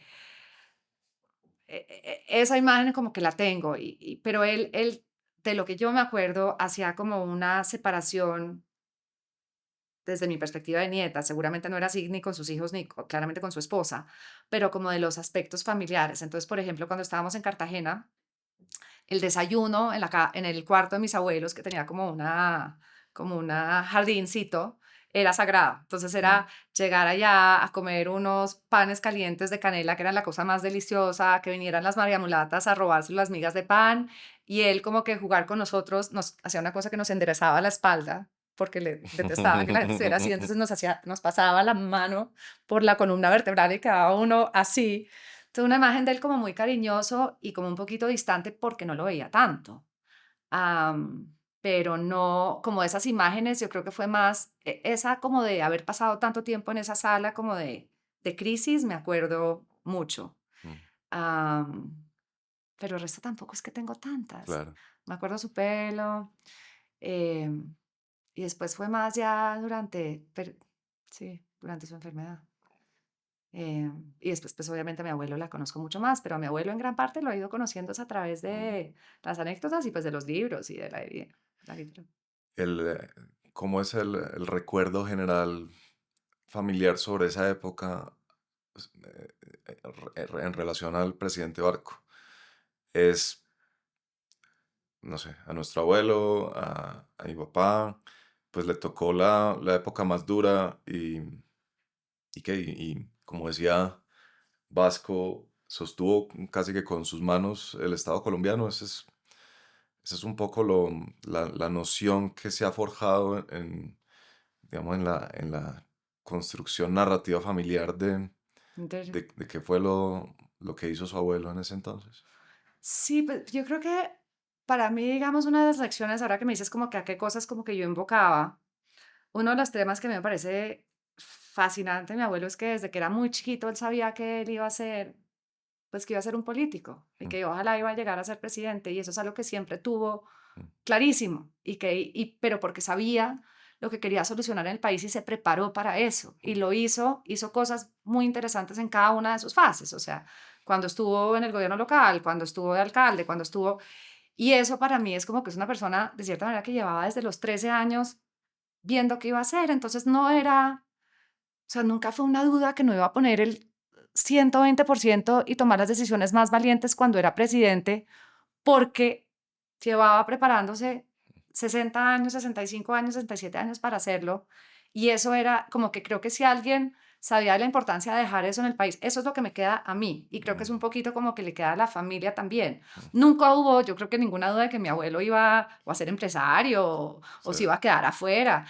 esa imagen como que la tengo, pero él, de lo que yo me acuerdo, hacía como una separación desde mi perspectiva de nieta, seguramente no era así ni con sus hijos ni claramente con su esposa, pero como de los aspectos familiares. Entonces, por ejemplo, cuando estábamos en Cartagena, el desayuno en el cuarto de mis abuelos, que tenía como una jardincito, era sagrado. Entonces Mm. era llegar allá a comer unos panes calientes de canela, que eran la cosa más deliciosa, que vinieran las mariamulatas a robarse las migas de pan, y él como que jugar con nosotros, nos hacía una cosa que nos enderezaba la espalda, porque le detestaba que la gente estuviera así, entonces nos pasaba la mano por la columna vertebral y quedaba uno así. Entonces, una imagen de él como muy cariñoso y como un poquito distante porque no lo veía tanto. Am, pero no, como esas imágenes, yo creo que fue más esa como de haber pasado tanto tiempo en esa sala como de crisis, me acuerdo mucho. Mm, Am, pero el resto tampoco es que tengo tantas. claro. Me acuerdo su pelo, em, y después fue más ya sí, durante su enfermedad. Y después, pues obviamente a mi abuelo la conozco mucho más, pero a mi abuelo en gran parte lo he ido conociendo es a través Mm. de las anécdotas y pues de los libros y de la literatura. El, ¿Cómo es el recuerdo general familiar sobre esa época pues, en relación al presidente Barco? Es, no sé, a nuestro abuelo, a mi papá, pues le tocó la época más dura y como decía Vasco, sostuvo casi que con sus manos el Estado colombiano. Esa es un poco la noción que se ha forjado digamos, en la construcción narrativa familiar Entonces, de qué fue lo que hizo su abuelo en ese entonces. sí, pues yo creo que para mí, digamos, una de las lecciones, ahora que me dices como que a qué cosas como que yo invocaba, uno de los temas que a mí me parece fascinante de mi abuelo es que desde que era muy chiquito él sabía que él iba a ser, pues que iba a ser un político y Mm, que ojalá iba a llegar a ser presidente y eso es algo que siempre tuvo mm, clarísimo pero porque sabía lo que quería solucionar en el país y se preparó para eso y lo hizo cosas muy interesantes en cada una de sus fases, o sea, cuando estuvo en el gobierno local, cuando estuvo de alcalde, cuando estuvo y eso para mí es como que es una persona, de cierta manera, que llevaba desde los 13 años viendo qué iba a hacer. Entonces no era, o sea, nunca fue una duda que no iba a poner el 120% y tomar las decisiones más valientes cuando era presidente, porque llevaba preparándose 60 años, 65 años, 67 años para hacerlo. Y eso era como que creo que si alguien sabía de la importancia de dejar eso en el país, eso es lo que me queda a mí. Y creo que es mm, un poquito como que le queda a la familia también. mm. Nunca hubo, yo creo que ninguna duda de que mi abuelo iba o a ser empresario o Sí, se iba a quedar afuera.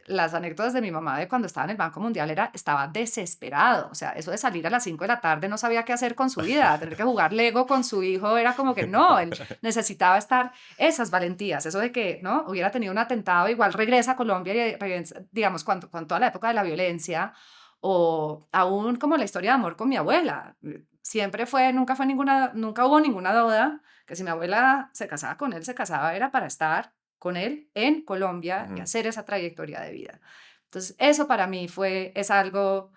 Las anécdotas de mi mamá de cuando estaba en el Banco Mundial estaba desesperado. O sea, eso de salir a las 5 de la tarde no sabía qué hacer con su vida. Tener que jugar Lego con su hijo era como que no, él necesitaba estar esas valentías, eso de que, ¿no? Hubiera tenido un atentado, igual regresa a Colombia y regresa, digamos, con toda la época de la violencia, o aún como la historia de amor con mi abuela. Siempre fue, nunca hubo ninguna duda que si mi abuela se casaba con él, se casaba era para estar con él en Colombia y ujú, hacer esa trayectoria de vida. Entonces, eso para mí es algo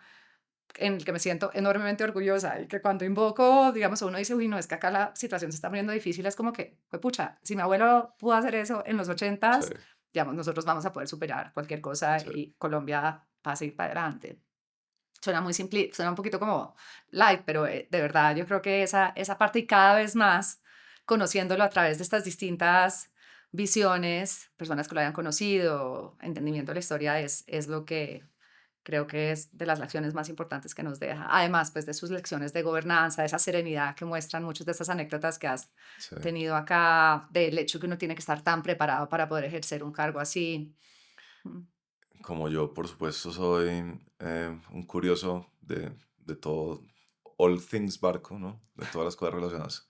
en el que me siento enormemente orgullosa y que cuando invoco, digamos, uno dice, uy, no, es que acá la situación se está poniendo difícil, es como que, pues pucha, si mi abuelo pudo hacer eso en los sí, ochentas, digamos, nosotros vamos a poder superar cualquier cosa sí. y Colombia va a seguir para adelante. Suena muy simple, suena un poquito como light, pero de verdad yo creo que esa parte y cada vez más conociéndolo a través de estas distintas visiones, personas que lo hayan conocido, entendimiento de la historia es lo que creo que es de las lecciones más importantes que nos deja. Además, pues de sus lecciones de gobernanza, de esa serenidad que muestran muchas de estas anécdotas que has Sí. tenido acá, del hecho que uno tiene que estar tan preparado para poder ejercer un cargo así. Mm. Como yo, por supuesto, soy un curioso de todo, all things Barco, ¿no? De todas las cosas relacionadas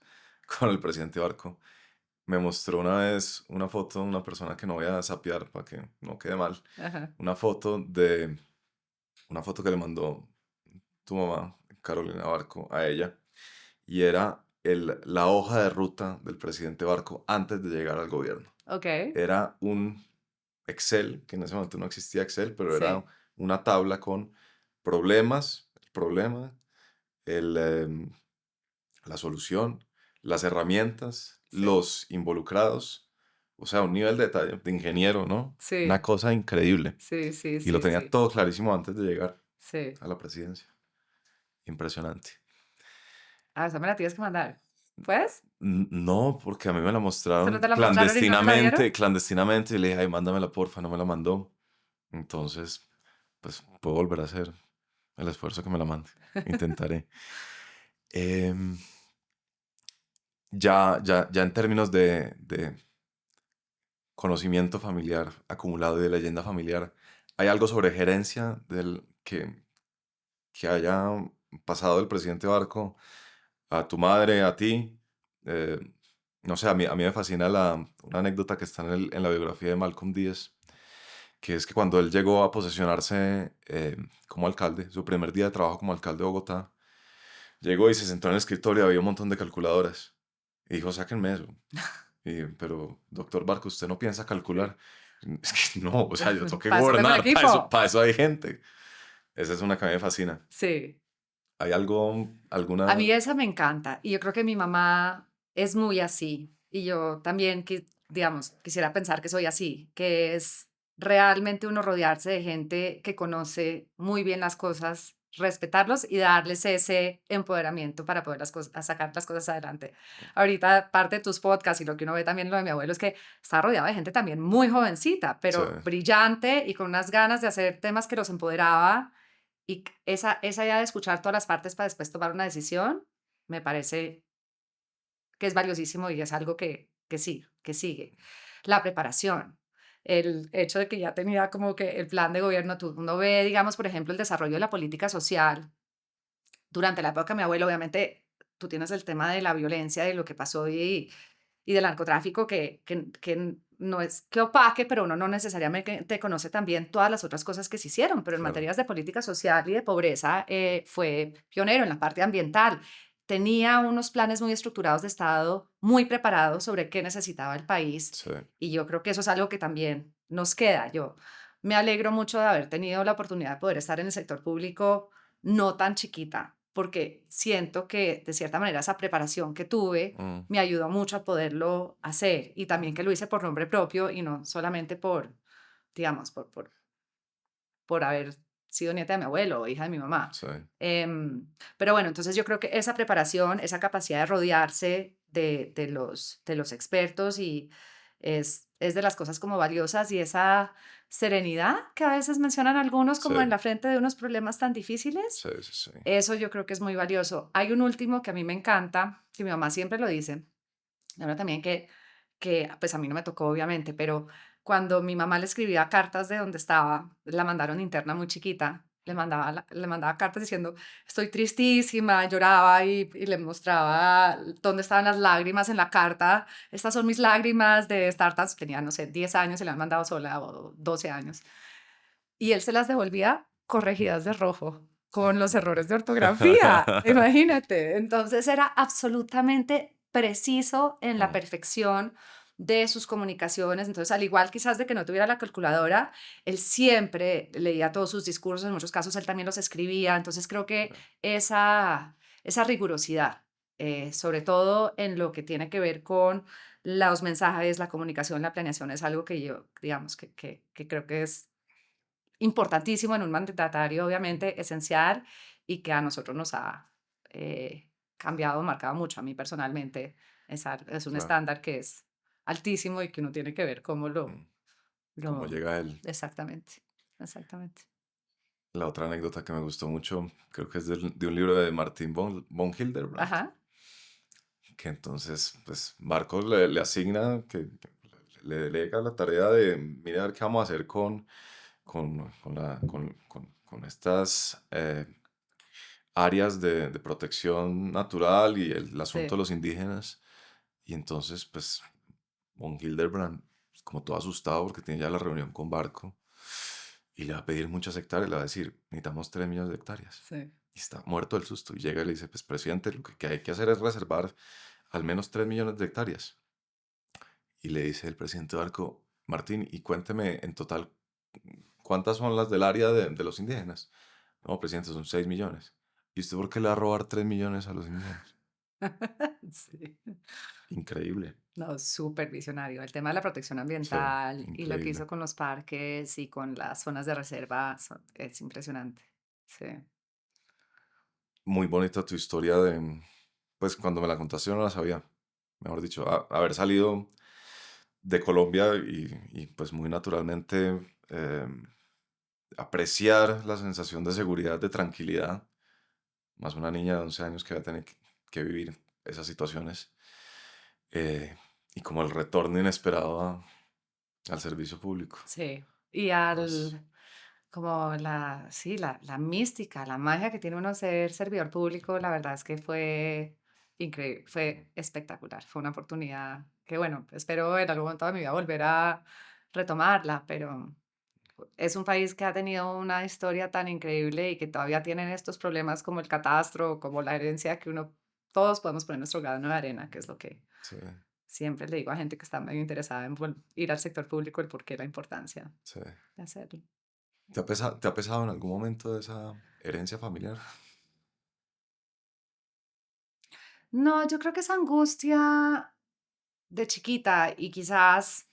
con el presidente Barco. Me mostró una vez una foto de una persona que no voy a sapear para que no quede mal. Ajá. Una foto una foto que le mandó tu mamá, Carolina Barco, a ella. Y era la hoja de ruta del presidente Barco antes de llegar al gobierno. Ok, Era un Excel, que en ese momento no existía Excel, pero era sí, una tabla con problemas, el problema, el, la solución, las herramientas, sí, los involucrados, o sea, un nivel de detalle de ingeniero, ¿no? Una sí, cosa increíble. sí, sí, Y lo sí, tenía sí, todo clarísimo antes de llegar sí. a la presidencia. Impresionante. Ah, esa me la tienes que mandar. ¿Puedes? No, porque a mí me la ¿Solo mostraron te la mostraron y no te la dieron? clandestinamente, y le dije, ay, mándamela porfa, no me la mandó. Entonces, pues puedo volver a hacer el esfuerzo que me la mande. Intentaré. Em, ya en términos de conocimiento familiar acumulado y de leyenda familiar, ¿hay algo sobre gerencia que haya pasado del presidente Barco a tu madre, a ti? Eh, No sé, a mí me fascina una anécdota que está en la biografía de Malcolm Díaz, que es que cuando él llegó a posesionarse como alcalde, su primer día de trabajo como alcalde de Bogotá, llegó y se sentó en el escritorio y había un montón de calculadoras. Y dijo, sáquenme eso. Pero, doctor Barco, ¿usted no piensa calcular? Es que no, o sea, yo tengo que Para eso tengo un gobernar, equipo. para eso hay gente. Esa es una que a mí me fascina. Sí. ¿Hay algo, A mí alguna... esa me encanta y yo creo que mi mamá es muy así y yo también, digamos, quisiera pensar que soy así, que es realmente uno rodearse de gente que conoce muy bien las cosas, respetarlos y darles ese empoderamiento para poder a sacar las cosas adelante. Ahorita parte de tus podcasts y lo que uno ve también lo de mi abuelo es que está rodeado de gente también muy jovencita, Sí, pero brillante y con unas ganas de hacer temas que los empoderaba y esa idea de escuchar todas las partes para después tomar una decisión, me parece que es valiosísimo y es algo que sí, que sigue. La preparación, el hecho de que ya tenía como que el plan de gobierno, uno ve, digamos, por ejemplo, el desarrollo de la política social durante la época de mi abuelo, obviamente, tú tienes el tema de la violencia, de lo que pasó y del narcotráfico, que no es que opaque, pero uno no necesariamente te conoce también todas las otras cosas que se hicieron, pero en claro, materias de política social y de pobreza fue pionero en la parte ambiental. Tenía unos planes muy estructurados de Estado, muy preparados sobre qué necesitaba el país, sí, y yo creo que eso es algo que también nos queda. Yo me alegro mucho de haber tenido la oportunidad de poder estar en el sector público no tan chiquita, porque siento que de cierta manera esa preparación que tuve mm, me ayudó mucho a poderlo hacer y también que lo hice por nombre propio y no solamente digamos, por haber sido nieta de mi abuelo o hija de mi mamá. sí, Pero bueno, entonces yo creo que esa preparación, esa capacidad de rodearse de los expertos y es de las cosas como valiosas y esa serenidad que a veces mencionan algunos sí, como en la frente de unos problemas tan difíciles. sí, sí, sí. Eso yo creo que es muy valioso. Hay un último que a mí me encanta, que mi mamá siempre lo dice, y ahora también que pues a mí no me tocó obviamente, pero cuando mi mamá le escribía cartas de donde estaba, la mandaron interna muy chiquita, le mandaba cartas diciendo, estoy tristísima, lloraba y le mostraba dónde estaban las lágrimas en la carta, estas son mis lágrimas de estar tan, tenía, no sé, 10 años y le han mandado sola o 12 años. Y él se las devolvía corregidas de rojo, con los errores de ortografía, imagínate. Entonces era absolutamente preciso en la Mm, perfección de sus comunicaciones. Entonces, al igual quizás de que no tuviera la calculadora, él siempre leía todos sus discursos, en muchos casos él también los escribía. Entonces, creo que esa rigurosidad, sobre todo en lo que tiene que ver con los mensajes, la comunicación, la planeación, es algo que yo, digamos, que creo que es importantísimo en un mandatario, obviamente, esencial y que a nosotros nos ha cambiado, marcado mucho. A mí personalmente es un claro, estándar que es altísimo y que uno tiene que ver cómo mm, cómo lo, llega él. exactamente, exactamente. La otra anécdota que me gustó mucho, creo que es de un libro de Martin von Hildebrand, Ajá, que entonces, pues, Marco le asigna, que le delega la tarea de mirar qué vamos a hacer con estas áreas de protección natural y el asunto de sí, los indígenas. Y entonces, pues, von Hildebrand, pues, como todo asustado porque tiene ya la reunión con Barco, y le va a pedir muchas hectáreas, le va a decir, necesitamos 3 millones de hectáreas. sí. Y está muerto del susto. Y llega y le dice, pues, presidente, lo que hay que hacer es reservar al menos 3 millones de hectáreas. Y le dice el presidente Barco, Martín, y cuénteme en total, ¿cuántas son las del área de los indígenas? No, presidente, son 6 millones. ¿Y usted por qué le va a robar 3 millones a los indígenas? Sí. Increíble. No, súper visionario. El tema de la protección Sí, ambiental y lo que increíble. hizo con los parques y con las zonas de reserva es impresionante. Sí, Muy bonita tu historia de, pues cuando me la contaste yo no la sabía. Mejor dicho, haber salido de Colombia y, pues muy naturalmente apreciar la sensación de seguridad, de tranquilidad, más una niña de 11 años que va a tener que vivir esas situaciones eh, y como el retorno inesperado al servicio público. sí. Y Pues, como sí, la mística, la magia que tiene uno ser servidor público, la verdad es que fue, increíble, fue espectacular, fue una oportunidad que, bueno, espero en algún momento de mi vida volver a retomarla, pero es un país que ha tenido una historia tan increíble y que todavía tienen estos problemas como el catastro, como la herencia que uno, todos podemos poner nuestro grano de arena, que es lo que Sí, siempre le digo a gente que está medio interesada en ir al sector público, el por qué, la importancia sí. de hacerlo. Te ha pesado en algún momento esa herencia familiar? No, yo creo que esa angustia de chiquita y quizás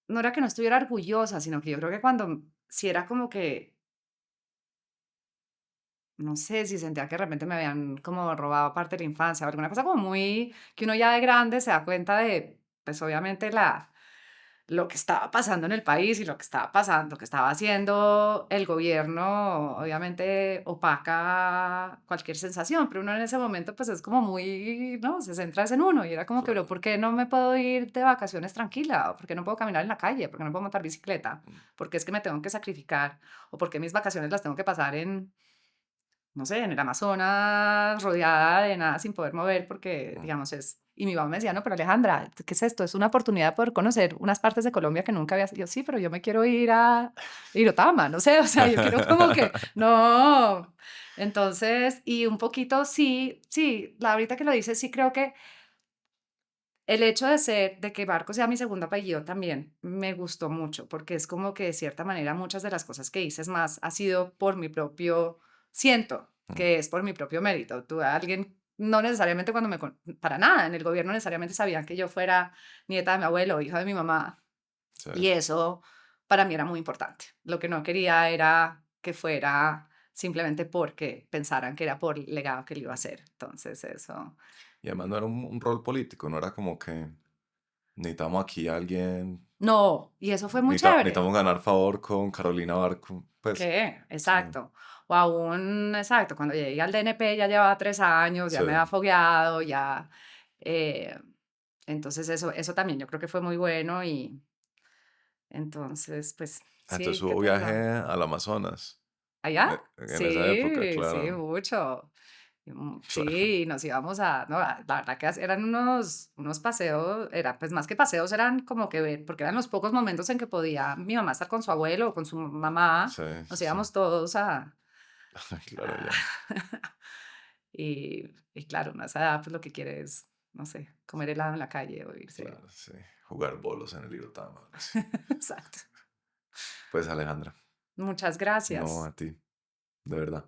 no era que no estuviera orgullosa, sino que yo creo que cuando si era como que, no sé, si sentía que de repente me habían como robado parte de la infancia o alguna cosa como muy, que uno ya de grande se da cuenta de, pues obviamente lo que estaba pasando en el país y lo que estaba pasando, que estaba haciendo el gobierno, obviamente opaca cualquier sensación, pero uno en ese momento pues es como muy, ¿no? Se centra es en uno y era como que, pero Claro. ¿por qué no me puedo ir de vacaciones tranquila? ¿O por qué no puedo caminar en la calle? ¿Por qué no puedo montar bicicleta? Mm, ¿Por qué es que me tengo que sacrificar? ¿O por qué mis vacaciones las tengo que pasar en, no sé, en el Amazonas, rodeada de nada sin poder mover? Porque, mm, digamos, es... Y mi mamá me decía, no, pero Alejandra, ¿qué es esto? Es una oportunidad de poder conocer unas partes de Colombia que nunca había... Yo, sí, pero yo me quiero ir a Irotama, no sé, o sea, yo quiero como que, no. Entonces, y un poquito, sí, sí, la ahorita que lo dices, sí creo que el hecho de ser, de que Barco sea mi segundo apellido también me gustó mucho, porque es como que de cierta manera muchas de las cosas que dices más ha sido por mi propio, siento mm, que es por mi propio mérito. Tú, alguien, no necesariamente cuando para nada, en el gobierno necesariamente sabían que yo fuera nieta de mi abuelo, hija de mi mamá, sí. y eso para mí era muy importante. Lo que no quería era que fuera simplemente porque pensaran que era por el legado que le iba a hacer. Entonces eso... Y además no era un rol político, no era como que necesitamos aquí a alguien, No, y eso fue muy chévere. necesitamos ganar favor con Carolina Barco. Pues, ¿Qué? sí, Exacto. O aún, exacto, cuando llegué al DNP ya llevaba 3 años, ya sí. me había fogueado, ya... eh, entonces eso también yo creo que fue muy bueno y entonces, pues Entonces sí, ¿qué hubo te viaje digo? al Amazonas ¿Allá? en esa época, Sí, sí, claro. mucho. Claro. Sí, nos íbamos a, no, la verdad que eran unos paseos, era pues más que paseos, eran como que ver, porque eran los pocos momentos en que podía mi mamá estar con su abuelo o con su mamá, Sí, nos sí, sí. íbamos todos a... Claro, a- ya. y claro, uno a esa edad pues lo que quiere es, no sé, comer helado en la calle o irse. Claro, sí. Jugar bolos en el Irotama, algo así. Exacto. Pues Alejandra, Muchas no gracias. a ti, de verdad.